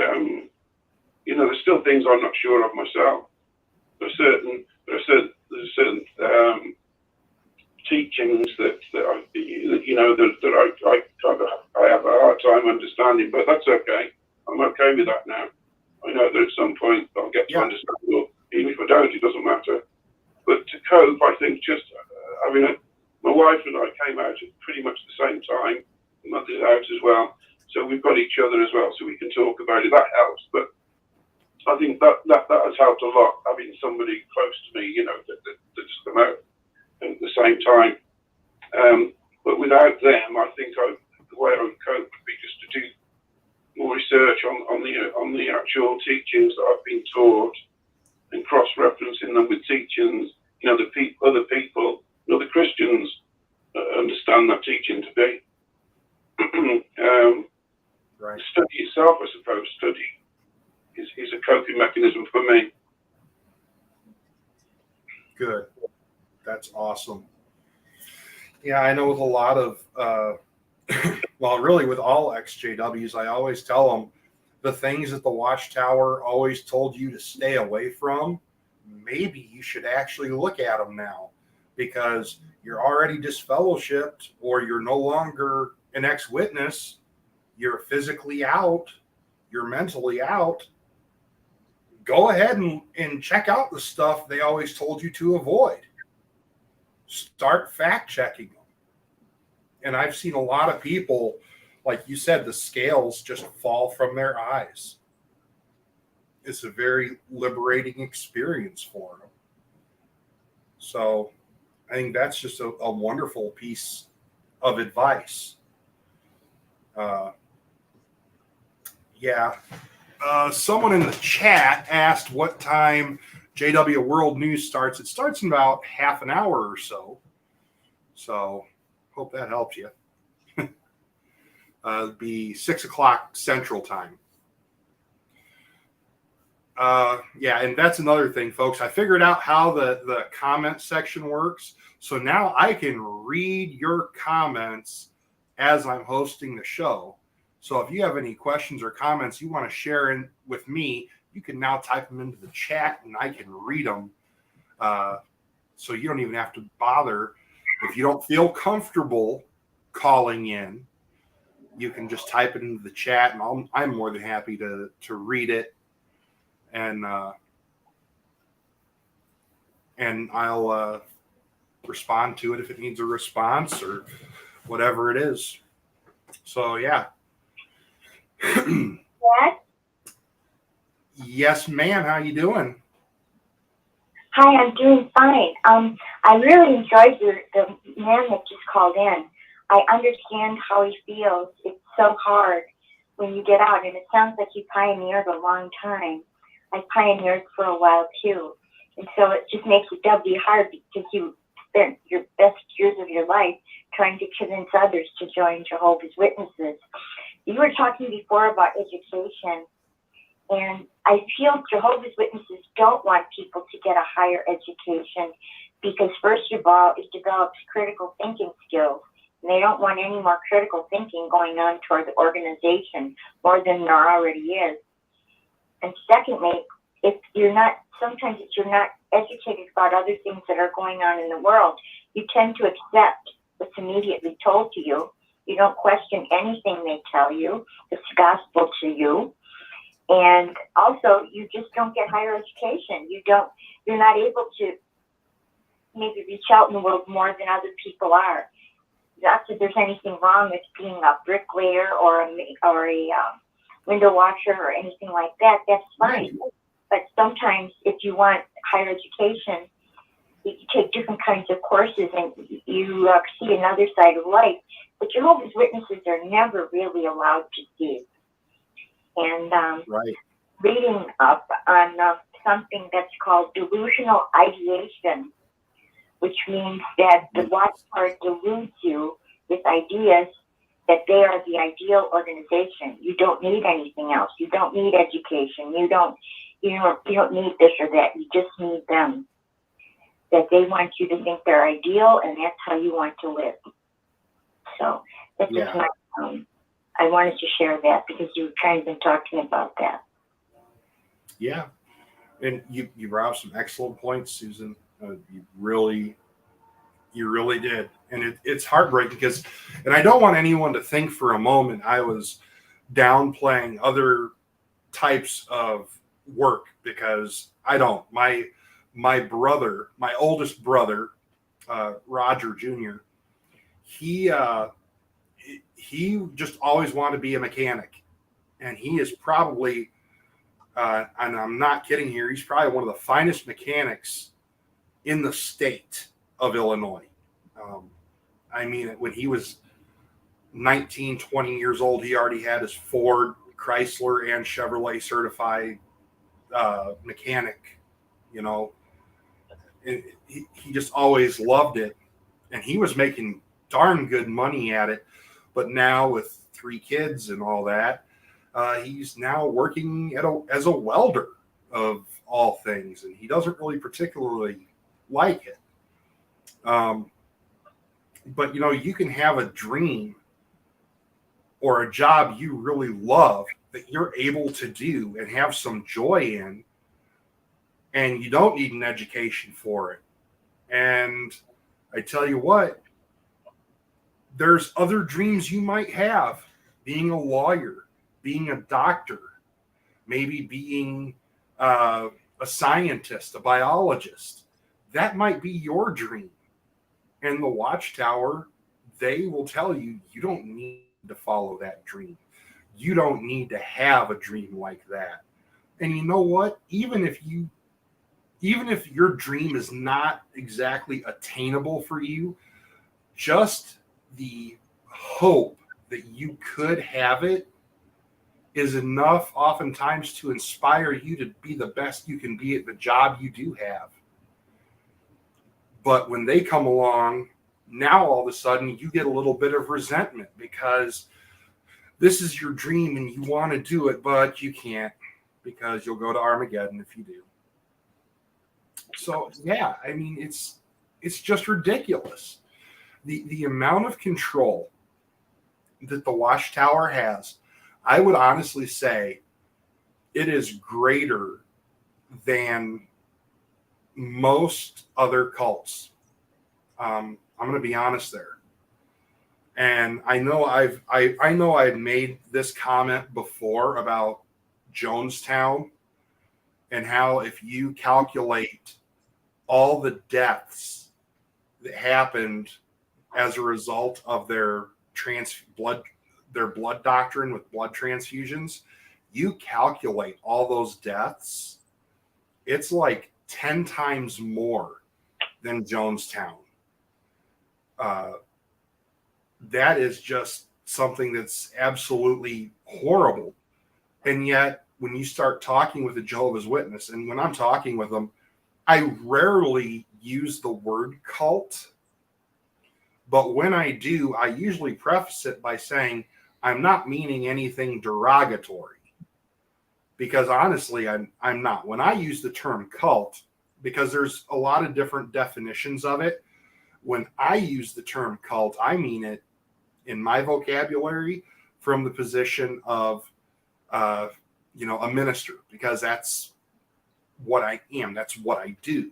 there's still things I'm not sure of myself. There's certain teachings that I have a hard time understanding, but that's okay. I'm okay with that now. I know that at some point I'll get to understand it. Even if I don't, it doesn't matter. But to cope, I think my wife and I came out at pretty much the same time. My mother's out as well. So we've got each other as well, so we can talk about it. That helps. But I think that has helped a lot, having somebody close to me, that's come out at the same time. But without them, I think the way I would cope would be just to do more research on the actual teachings that I've been taught, and cross-referencing them with teachings, other people, other Christians understand that teaching to be. Right. Study itself, I suppose. Study is a coping mechanism for me. Good. That's awesome. Yeah, I know with a lot of, really with all XJWs, I always tell them the things that the Watchtower always told you to stay away from, maybe you should actually look at them now, because you're already disfellowshipped, or you're no longer an ex-witness. You're physically out. You're mentally out. go ahead and check out the stuff they always told you to avoid. Start fact checking them. And I've seen a lot of people, like you said, the scales just fall from their eyes. It's a very liberating experience for them. So I think that's just a wonderful piece of advice. Someone in the chat asked what time JW World News starts. It starts in about half an hour or so. So hope that helps you. It'd be 6 o'clock Central Time. And that's another thing, folks. I figured out how the comment section works. So now I can read your comments as I'm hosting the show. So if you have any questions or comments you want to share with me, you can now type them into the chat and I can read them. So you don't even have to bother. If you don't feel comfortable calling in, you can just type it into the chat, and I'm more than happy to read it. And I'll respond to it if it needs a response or whatever it is. So, yeah. Yes? Yes, ma'am. How you doing? Hi, I'm doing fine. I really enjoyed the man that just called in. I understand how he feels. It's so hard when you get out, and it sounds like you pioneered a long time. I pioneered for a while too, and so it just makes it doubly hard because you spent your best years of your life trying to convince others to join Jehovah's Witnesses. You were talking before about education, and I feel Jehovah's Witnesses don't want people to get a higher education because, first of all, it develops critical thinking skills. And they don't want any more critical thinking going on toward the organization more than there already is. And secondly, if you're not educated about other things that are going on in the world, you tend to accept what's immediately told to you. You don't question anything they tell you. It's gospel to you. And also, you just don't get higher education. You're not able to maybe reach out in the world more than other people are. Not that there's anything wrong with being a bricklayer or a window washer or anything like that. That's fine. But sometimes if you want higher education, you take different kinds of courses and you see another side of life. But Jehovah's Witnesses are never really allowed to see. And reading up on something that's called delusional ideation, which means that the Watchtower deludes you with ideas that they are the ideal organization. You don't need anything else. You don't need education. You don't need this or that. You just need them. That they want you to think they're ideal, and that's how you want to live. So that's just my, I wanted to share that because you've kind of been talking about that. Yeah, and you brought up some excellent points, Susan. You really did. And it's heartbreaking because, and I don't want anyone to think for a moment I was downplaying other types of work, because I don't. My brother, my oldest brother, Roger Jr., he just always wanted to be a mechanic. And he is probably, and I'm not kidding here, he's probably one of the finest mechanics in the state of Illinois. When he was 19, 20 years old, he already had his Ford, Chrysler, and Chevrolet certified mechanic, And he just always loved it. And he was making darn good money at it. But now with 3 kids and all that, he's now working as a welder of all things. And he doesn't really particularly like it. But, you can have a dream or a job you really love that you're able to do and have some joy in, and you don't need an education for it. And I tell you what, there's other dreams you might have, being a lawyer, being a doctor, maybe being a scientist, a biologist. That might be your dream. And the Watchtower, they will tell you, you don't need to follow that dream. You don't need to have a dream like that. And you know what? Even if your dream is not exactly attainable for you, just the hope that you could have it is enough oftentimes to inspire you to be the best you can be at the job you do have. But when they come along, now all of a sudden you get a little bit of resentment because this is your dream and you want to do it, but you can't because you'll go to Armageddon if you do. So yeah, I mean, it's just ridiculous. The amount of control that the Watchtower has, I would honestly say it is greater than most other cults. I'm going to be honest there. And I know I've made this comment before about Jonestown and how if you calculate all the deaths that happened as a result of their blood doctrine with blood transfusions, you calculate all those deaths, it's like 10 times more than Jonestown. That is just something that's absolutely horrible. And yet, when you start talking with a Jehovah's Witness, and when I'm talking with them, I rarely use the word cult. But when I do, I usually preface it by saying, I'm not meaning anything derogatory. Because honestly, I'm not. When I use the term cult, because there's a lot of different definitions of it, when I use the term cult, I mean it in my vocabulary from the position of, a minister, because that's what I am. That's what I do.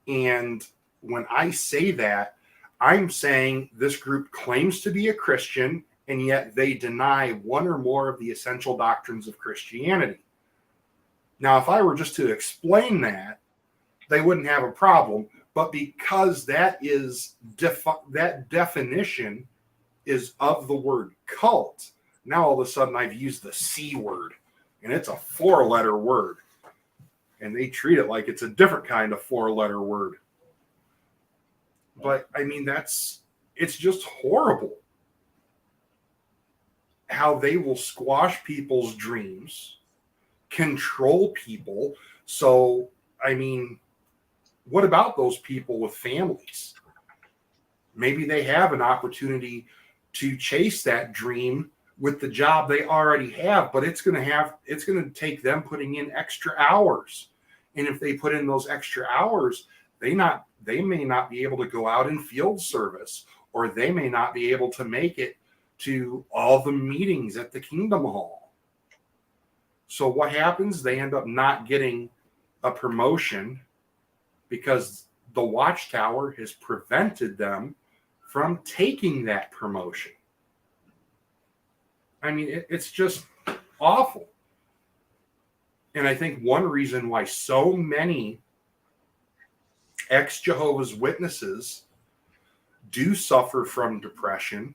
And when I say that, I'm saying this group claims to be a Christian, and yet they deny one or more of the essential doctrines of Christianity. Now, if I were just to explain that, they wouldn't have a problem. But because that is that definition is of the word cult, now all of a sudden I've used the C word, and it's a 4-letter word. And they treat it like it's a different kind of 4-letter word. But I mean, it's just horrible how they will squash people's dreams, control people. So, I mean, what about those people with families? Maybe they have an opportunity to chase that dream with the job they already have, but it's going to take them putting in extra hours. And if they put in those extra hours, they may not be able to go out in field service, or they may not be able to make it to all the meetings at the Kingdom Hall. So what happens? They end up not getting a promotion because the Watchtower has prevented them from taking that promotion. I mean, it's just awful. And I think one reason why so many ex-Jehovah's Witnesses do suffer from depression,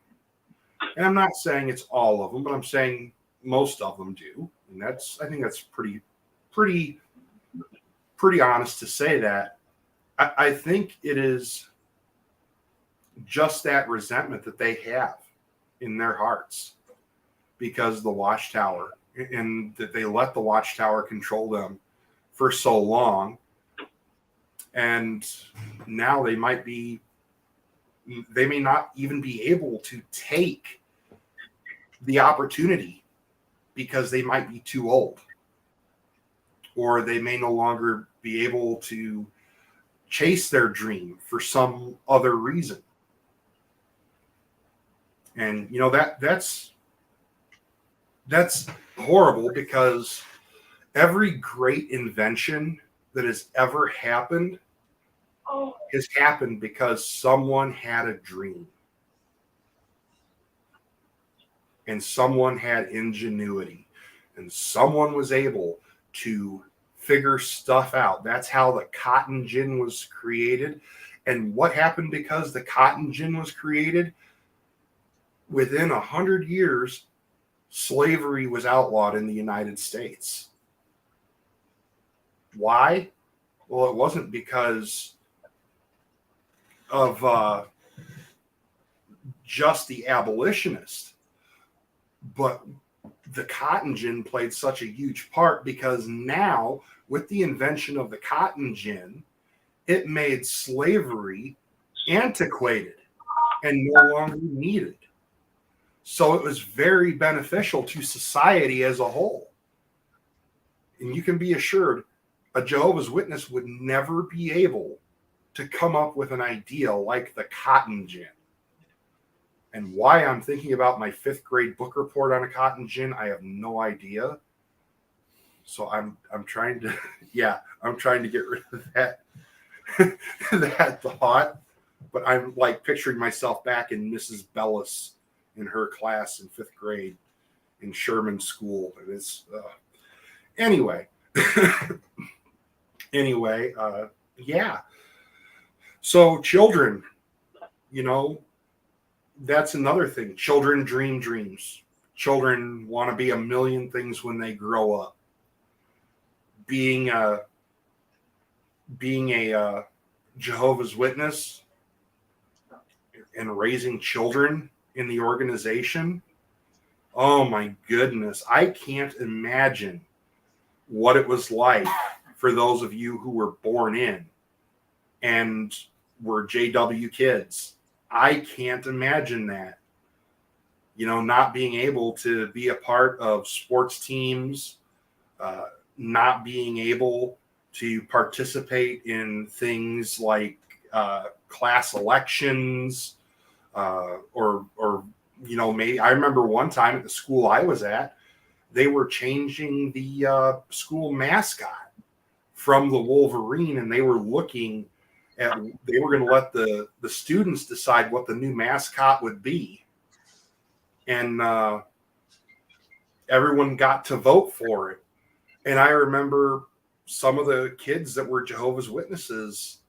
and I'm not saying it's all of them, but I'm saying most of them do. And I think that's pretty honest to say that. I think it is just that resentment that they have in their hearts because the Watchtower, and that they let the Watchtower control them for so long. And now they may not even be able to take the opportunity because they might be too old, or they may no longer be able to chase their dream for some other reason. And that's horrible, because every great invention that has ever happened has happened because someone had a dream and someone had ingenuity and someone was able to figure stuff out. That's how the cotton gin was created. And what happened because the cotton gin was created? Within 100 years, slavery was outlawed in the United States. Why? Well, it wasn't because of just the abolitionists, but the cotton gin played such a huge part because now, with the invention of the cotton gin, it made slavery antiquated and no longer needed. So it was very beneficial to society as a whole. And you can be assured a Jehovah's Witness would never be able to come up with an idea like the cotton gin. And why I'm thinking about my 5th grade book report on a cotton gin, I have no idea. So I'm trying to, I'm trying to get rid of that that thought. But I'm like picturing myself back in Mrs. Bellis in her class in 5th grade in Sherman School. And it's anyway. So children, that's another thing. Children dream dreams. Children want to be a million things when they grow up. Being a Jehovah's Witness and raising children in the organization, oh my goodness, I can't imagine what it was like for those of you who were born in and were JW kids. I can't imagine that. Not being able to be a part of sports teams, not being able to participate in things like class elections, or maybe I remember one time at the school I was at, they were changing the school mascot from the Wolverine, and they were looking at, they were going to let the students decide what the new mascot would be. And everyone got to vote for it. And I remember some of the kids that were Jehovah's Witnesses,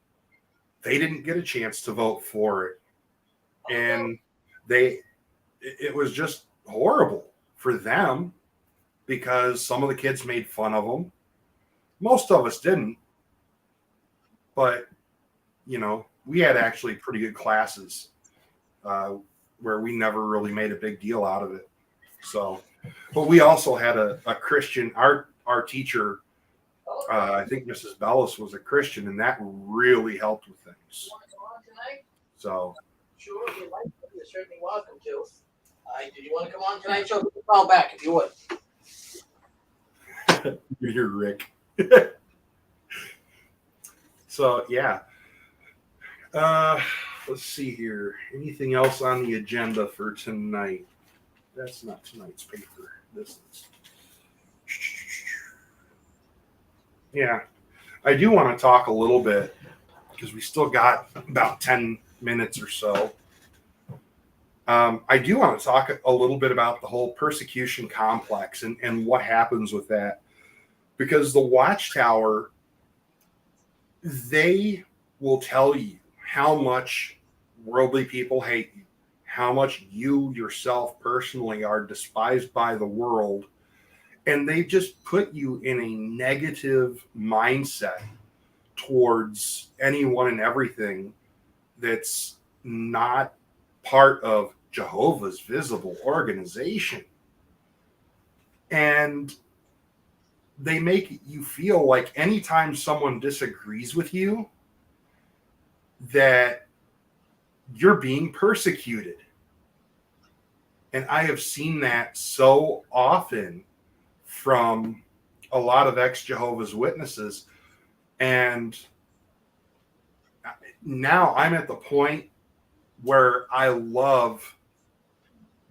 they didn't get a chance to vote for it. And it was just horrible for them because some of the kids made fun of them. Most of us didn't. But, we had actually pretty good classes where we never really made a big deal out of it. So, but we also had a Christian, our teacher, I think Mrs. Bellis was a Christian, and that really helped with things. So. Sure, if you'd like to, you're certainly welcome to. Did you want to come on tonight, Joe? Call back if you would. You're Rick. So, yeah. Let's see here. Anything else on the agenda for tonight? That's not tonight's paper. This is. Yeah. I do want to talk a little bit because we still got about 10 minutes or so. I do want to talk a little bit about the whole persecution complex and what happens with that. Because the Watchtower, they will tell you how much worldly people hate you, how much you yourself personally are despised by the world, and they just put you in a negative mindset towards anyone and everything that's not part of Jehovah's visible organization. And they make you feel like anytime someone disagrees with you, that you're being persecuted. And I have seen that so often from a lot of ex-Jehovah's Witnesses. And now I'm at the point where I love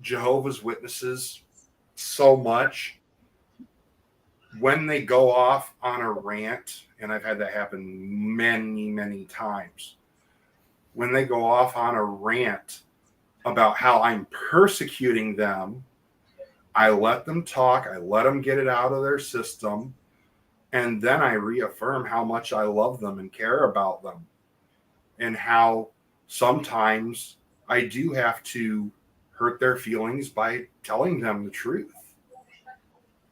Jehovah's Witnesses so much. When they go off on a rant, and I've had that happen many, many times, when they go off on a rant about how I'm persecuting them, I let them talk. I let them get it out of their system. And then I reaffirm how much I love them and care about them, and how sometimes I do have to hurt their feelings by telling them the truth.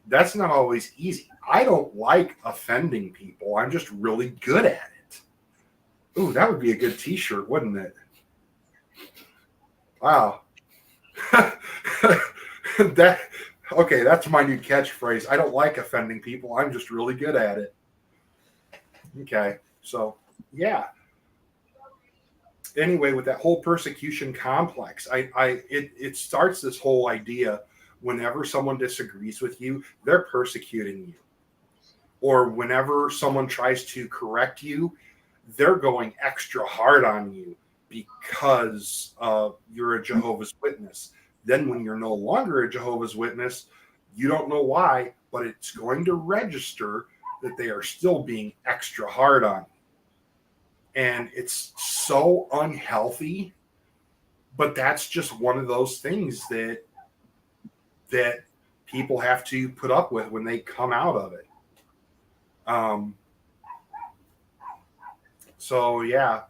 That's not always easy. I don't like offending people. I'm just really good at it. Ooh, that would be a good t-shirt, wouldn't it? Wow. That's my new catchphrase. I don't like offending people. I'm just really good at it. Okay. So, yeah. Anyway, with that whole persecution complex, it starts this whole idea. Whenever someone disagrees with you, they're persecuting you. Or whenever someone tries to correct you, they're going extra hard on you because you're a Jehovah's Witness. Then when you're no longer a Jehovah's Witness, you don't know why, but it's going to register that they are still being extra hard on you. And it's so unhealthy, but that's just one of those things that people have to put up with when they come out of it. So yeah,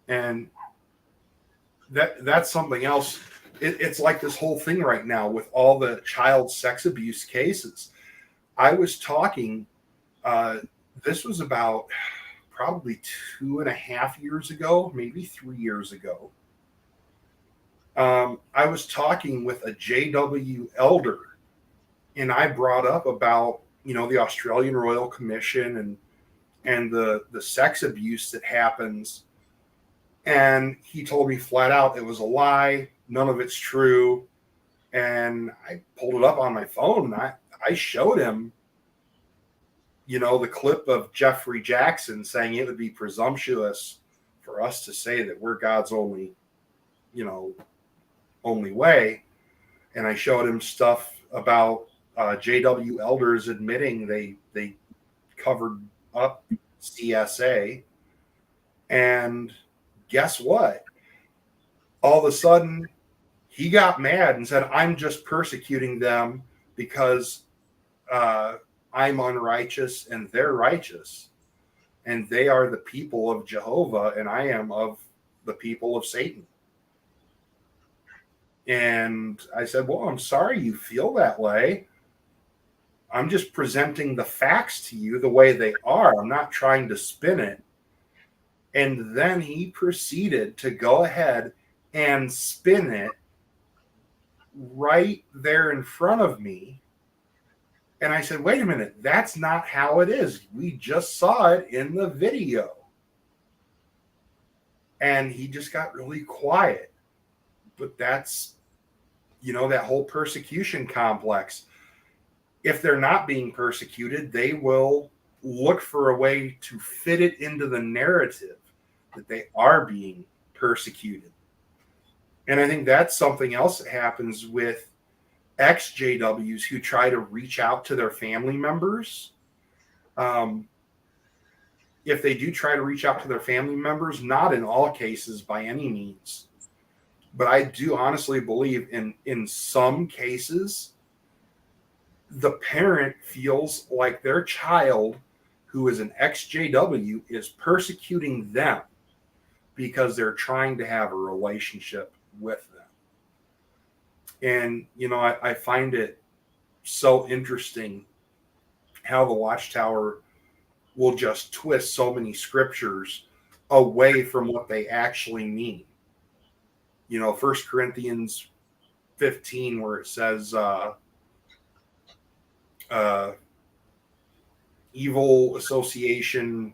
and that's something else. It's like this whole thing right now with all the child sex abuse cases. I was talking, this was about probably 2.5 years ago, maybe 3 years ago. I was talking with a JW elder, and I brought up about, the Australian Royal Commission and the sex abuse that happens. And he told me flat out it was a lie. None of it's true. And I pulled it up on my phone, and I showed him, the clip of Jeffrey Jackson saying it would be presumptuous for us to say that we're God's only way. And I showed him stuff about JW elders admitting they covered up CSA. And guess what? All of a sudden, he got mad and said, I'm just persecuting them because I'm unrighteous and they're righteous. And they are the people of Jehovah, and I am of the people of Satan. And I said, well, I'm sorry you feel that way. I'm just presenting the facts to you the way they are. I'm not trying to spin it. And then he proceeded to go ahead and spin it right there in front of me. And I said, wait a minute, that's not how it is. We just saw it in the video. And he just got really quiet. But that's, that whole persecution complex. If they're not being persecuted, they will look for a way to fit it into the narrative that they are being persecuted. And I think that's something else that happens with ex-JWs who try to reach out to their family members. If they do try to reach out to their family members, not in all cases by any means, but I do honestly believe in some cases, the parent feels like their child, who is an ex-JW, is persecuting them because they're trying to have a relationship with them. And, I find it so interesting how the Watchtower will just twist so many scriptures away from what they actually mean. 1 Corinthians 15, where it says, evil association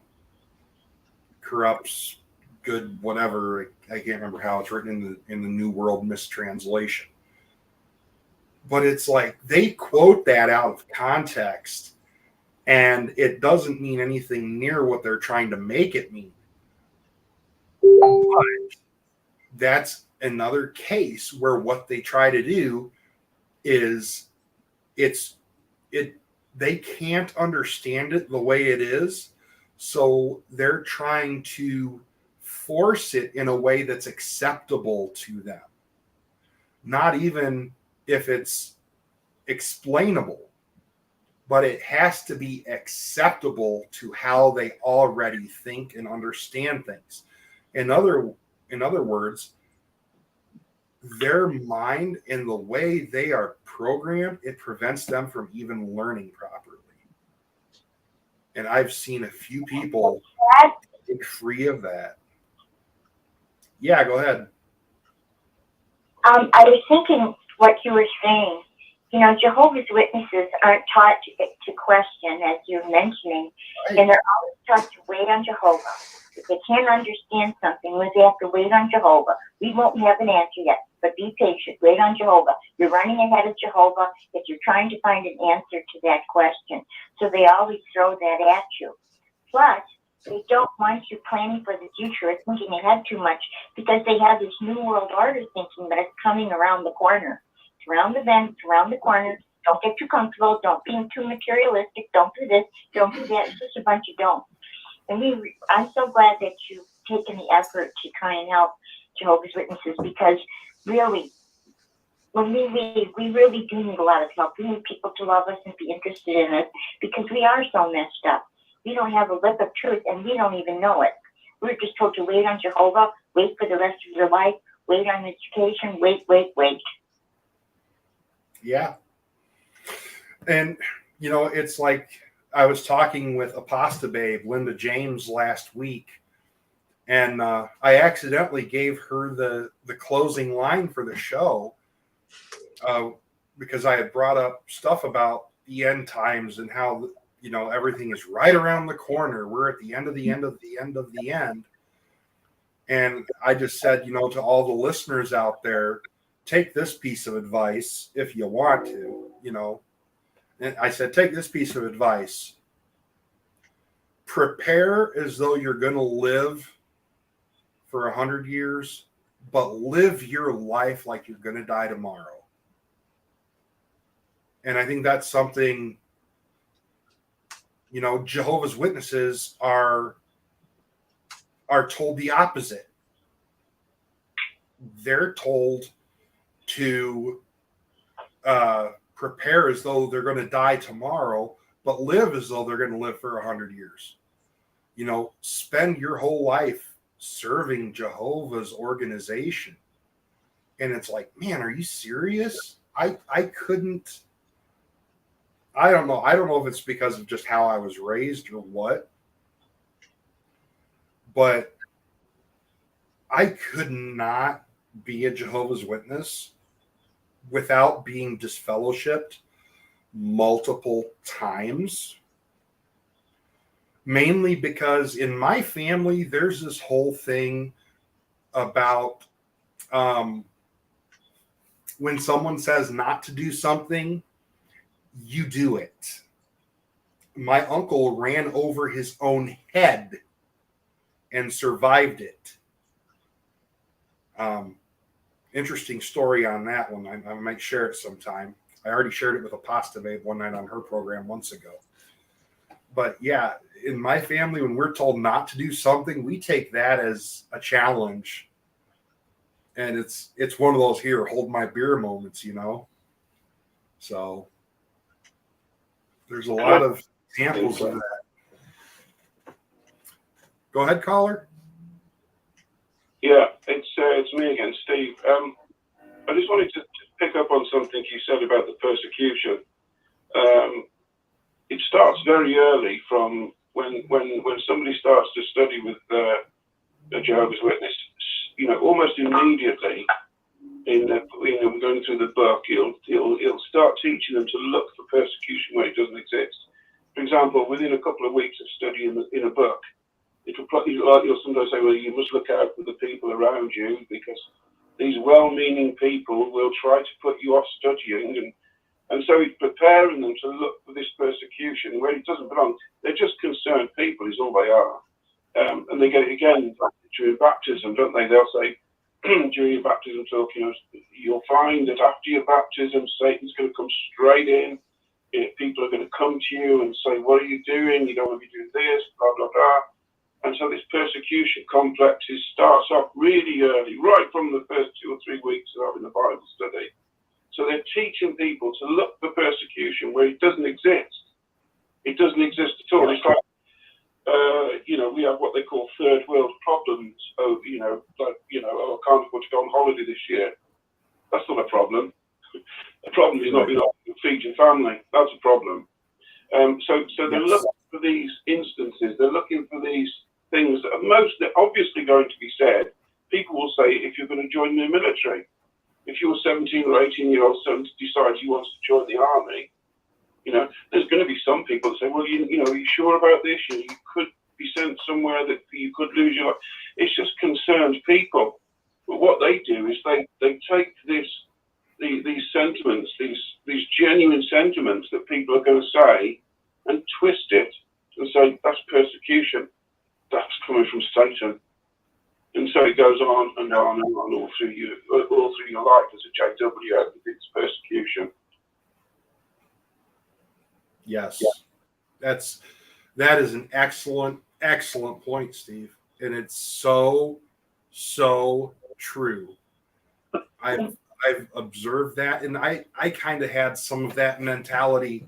corrupts good, whatever. I can't remember how it's written in the New World Mistranslation. But it's like they quote that out of context, and it doesn't mean anything near what they're trying to make it mean. But that's another case where what they try to do is they can't understand it the way it is, so they're trying to force it in a way that's acceptable to them, not even if it's explainable, but it has to be acceptable to how they already think and understand things. In other words, their mind and the way they are programmed, it prevents them from even learning properly. And I've seen a few people get free of that. Yeah, go ahead. I was thinking what you were saying. You know, Jehovah's Witnesses aren't taught to question, as you're mentioning, Right. and they're always taught to wait on Jehovah. If they can't understand something, they have to wait on Jehovah. We won't have an answer yet, but be patient. Wait on Jehovah. You're running ahead of Jehovah if you're trying to find an answer to that question. So they always throw that at you. Plus, they don't want you planning for the future or thinking ahead too much because they have this new world order thinking that it's coming around the corner. It's around the bend, it's around the corner. Don't get too comfortable. Don't be too materialistic. Don't do this. Don't do that. It's just a bunch of don'ts. And I'm so glad that you've taken the effort to try and help Jehovah's Witnesses, because really, when we leave, we really do need a lot of help. We need people to love us and be interested in us, because we are so messed up. We don't have a lip of truth, and we don't even know it. We're just told to wait on Jehovah, wait for the rest of your life, wait on education, wait. Yeah. And, you know, it's like I was talking with Apostle Babe, Linda James, last week, and I accidentally gave her the closing line for the show because I had brought up stuff about the end times and how, you know, everything is right around the corner. We're at the end of the end of the end of the end. And I just said, you know, to all the listeners out there, take this piece of advice if you want to, you know. And I said, take this piece of advice. Prepare as though you're going to live for 100 years, but live your life like you're going to die tomorrow. And I think that's something, you know, Jehovah's Witnesses are told the opposite. They're told to prepare as though they're going to die tomorrow, but live as though they're going to live for 100 years. You know, spend your whole life serving Jehovah's organization. And it's like, man, are you serious? I couldn't. I don't know. I don't know if it's because of just how I was raised or what, but I could not be a Jehovah's Witness without being disfellowshipped multiple times. Mainly because in my family, there's this whole thing about when someone says not to do something, you do it. My uncle ran over his own head and survived it. Interesting story on that one. I might share it sometime. I already shared it with Apostle Babe one night on her program months ago. But yeah, in my family, when we're told not to do something, we take that as a challenge. And it's one of those here, hold my beer moments, you know. So there's a lot of examples of that. Go ahead, caller. Yeah, it's me again, Steve. I just wanted to pick up on something you said about the persecution. It starts very early from when somebody starts to study with a Jehovah's Witness. You know, almost immediately going through the book, he'll start teaching them to look for persecution where it doesn't exist. For example, within a couple of weeks of studying in a book, you'll sometimes say, well, you must look out for the people around you, because these well-meaning people will try to put you off studying. And so he's preparing them to look for this persecution where it doesn't belong. They're just concerned people is all they are. And they get it again during baptism, don't they? They'll say, during your baptism talk, you know, you'll find that after your baptism, Satan's going to come straight in. People are going to come to you and say, what are you doing? You don't want to be doing this, blah, blah, blah. And so this persecution complex starts off really early, right from the first 2 or 3 weeks of having a Bible study. So they're teaching people to look for persecution where it doesn't exist. It doesn't exist at all. It's like, we have what they call third world problems. Oh, I can't afford to go on holiday this year. That's not a problem. The problem is not being able to feed your family. That's a problem. So they're looking for these instances. They're looking for these things that are mostly obviously going to be said. People will say, if you're going to join the military, if your 17 or 18-year-old son decides he wants to join the army, there's going to be some people that say, well, are you sure about this? You could be sent somewhere that you could lose your life. It's just concerned people. But what they do is they take these sentiments, these genuine sentiments that people are going to say, and twist it and say that's persecution. That's coming from Satan. And so it goes on and on and on all through your life as a JW. It's persecution. Yes. That is an excellent point, Steve. And it's so true. I've observed that, and I kind of had some of that mentality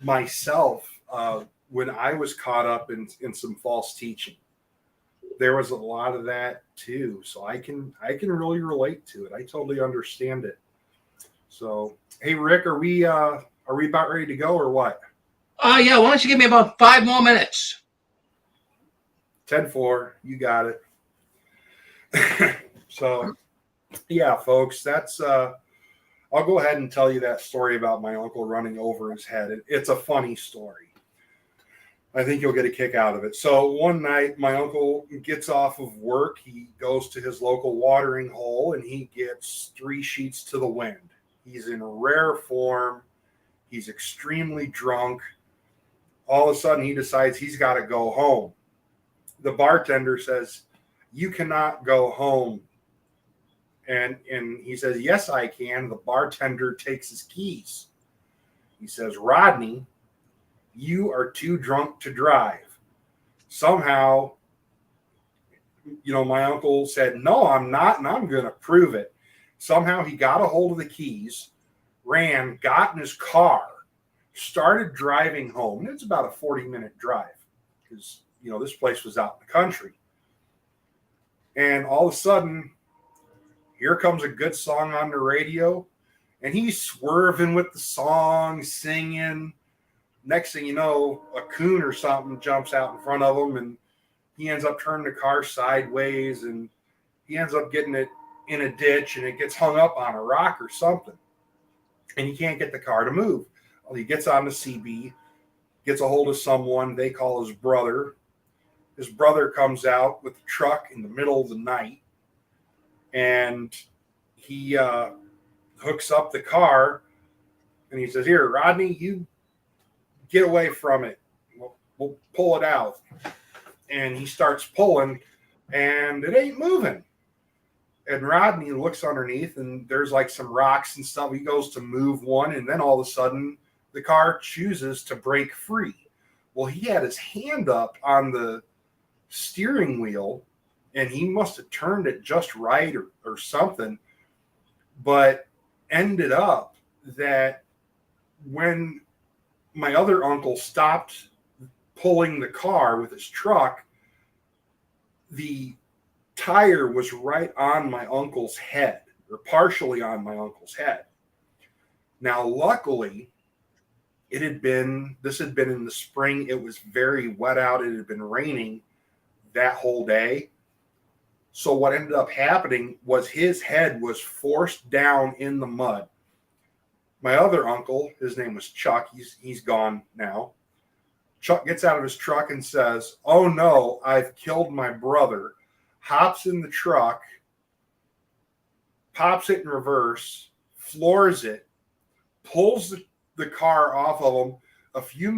myself when I was caught up in some false teaching. There was a lot of that too, so I can really relate to it. I totally understand it. So, hey, Rick, are we about ready to go or what? Yeah. Why don't you give me about 5 more minutes? 10-4, you got it. So, yeah, folks, that's I'll go ahead and tell you that story about my uncle running over his head. It's a funny story. I think you'll get a kick out of it. So one night, my uncle gets off of work. He goes to his local watering hole, and he gets 3 sheets to the wind. He's in rare form. He's extremely drunk. All of a sudden, he decides he's got to go home. The bartender says, "You cannot go home." And he says, "Yes, I can." The bartender takes his keys. He says, "Rodney, you are too drunk to drive." Somehow, my uncle said, "No, I'm not, and I'm going to prove it." Somehow he got a hold of the keys, ran, got in his car, started driving home. And it's about a 40-minute drive because, this place was out in the country. And all of a sudden, here comes a good song on the radio, and he's swerving with the song, singing. Next thing you know, a coon or something jumps out in front of him, and he ends up turning the car sideways, and he ends up getting it in a ditch, and it gets hung up on a rock or something, and he can't get the car to move. Well, he gets on the CB, gets a hold of someone they call his brother. His brother comes out with the truck in the middle of the night, and he hooks up the car, and he says, "Here, Rodney, you get away from it. We'll pull it out." And he starts pulling, and it ain't moving. And Rodney looks underneath, and there's like some rocks and stuff. He goes to move one, and then all of a sudden, the car chooses to break free. Well, he had his hand up on the steering wheel, and he must have turned it just right or something, but ended up that when my other uncle stopped pulling the car with his truck, the tire was right on my uncle's head, or partially on my uncle's head. Now, luckily, this had been in the spring. It was very wet out. It had been raining that whole day. So what ended up happening was his head was forced down in the mud. My other uncle, his name was Chuck. He's gone now. Chuck gets out of his truck and says, "Oh no, I've killed my brother." Hops in the truck, pops it in reverse, floors it, pulls the car off of him. A few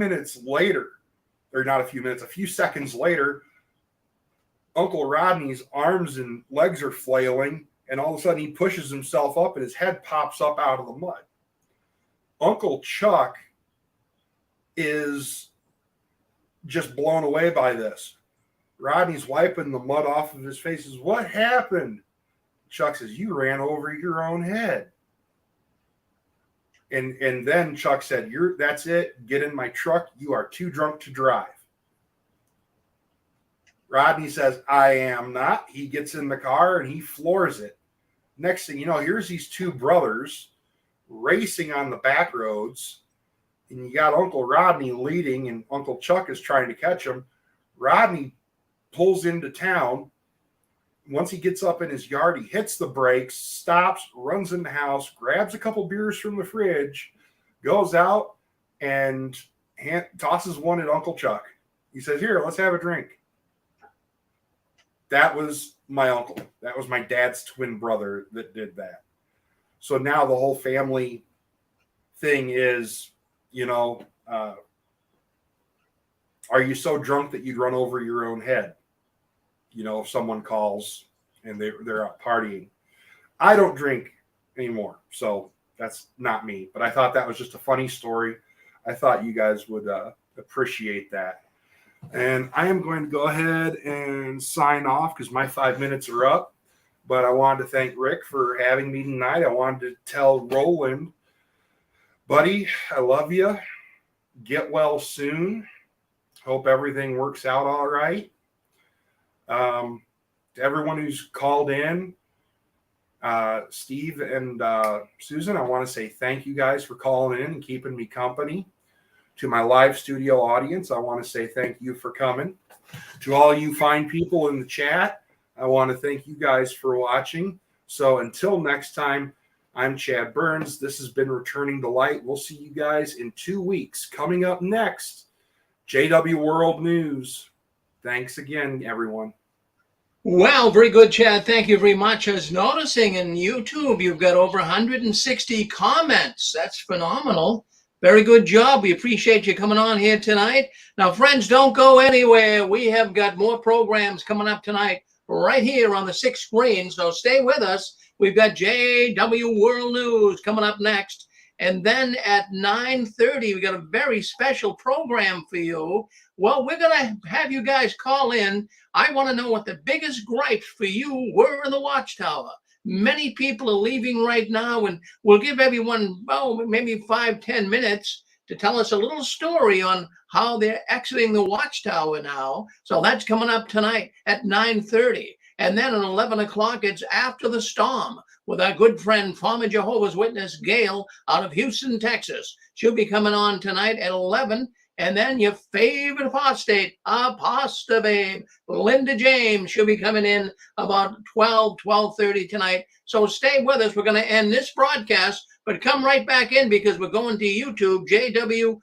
seconds later, Uncle Rodney's arms and legs are flailing, and all of a sudden he pushes himself up and his head pops up out of the mud. Uncle Chuck is just blown away by this. Rodney's wiping the mud off of his face. Says, "What happened?" Chuck says, "You ran over your own head." And then Chuck said, that's it. Get in my truck. You are too drunk to drive. Rodney says, I am not. He gets in the car and he floors it. Next thing you know, here's these two brothers racing on the back roads. And you got Uncle Rodney leading, and Uncle Chuck is trying to catch him. Rodney pulls into town. Once he gets up in his yard, he hits the brakes, stops, runs in the house, grabs a couple beers from the fridge, goes out, and tosses one at Uncle Chuck. He says, here, let's have a drink. That was my uncle. That was my dad's twin brother that did that. So now the whole family thing is, are you so drunk that you'd run over your own head? If someone calls and they're out partying. I don't drink anymore, so that's not me. But I thought that was just a funny story. I thought you guys would appreciate that. And I am going to go ahead and sign off because my 5 minutes are up. But I wanted to thank Rick for having me tonight. I wanted to tell Roland, buddy, I love you. Get well soon. Hope everything works out all right. To everyone who's called in, Steve and Susan, I want to say thank you guys for calling in and keeping me company. To my live studio audience, I want to say thank you for coming. To all you fine people in the chat, I want to thank you guys for watching. So until next time, I'm Chad Burns. This has been Returning the Light. We'll see you guys in 2 weeks. Coming up next, JW World News. Thanks again, everyone. Well, very good, Chad. Thank you very much. As noticing in YouTube, you've got over 160 comments. That's phenomenal. Very good job. We appreciate you coming on here tonight. Now, friends, don't go anywhere. We have got more programs coming up tonight right here on the 6th screen, so stay with us. We've got JW World News coming up next. And then at 9:30, we got a very special program for you. Well, we're going to have you guys call in. I want to know what the biggest gripes for you were in the Watchtower. Many people are leaving right now, and we'll give everyone, maybe 5-10 minutes to tell us a little story on how they're exiting the Watchtower now. So that's coming up tonight at 9:30. And then at 11 o'clock, it's After the Storm with our good friend, former Jehovah's Witness Gail out of Houston, Texas. She'll be coming on tonight at 11. And then your favorite apostate, Apostle Babe, Linda James, she'll be coming in about 12:30 tonight. So stay with us. We're going to end this broadcast, but come right back in because we're going to YouTube, JW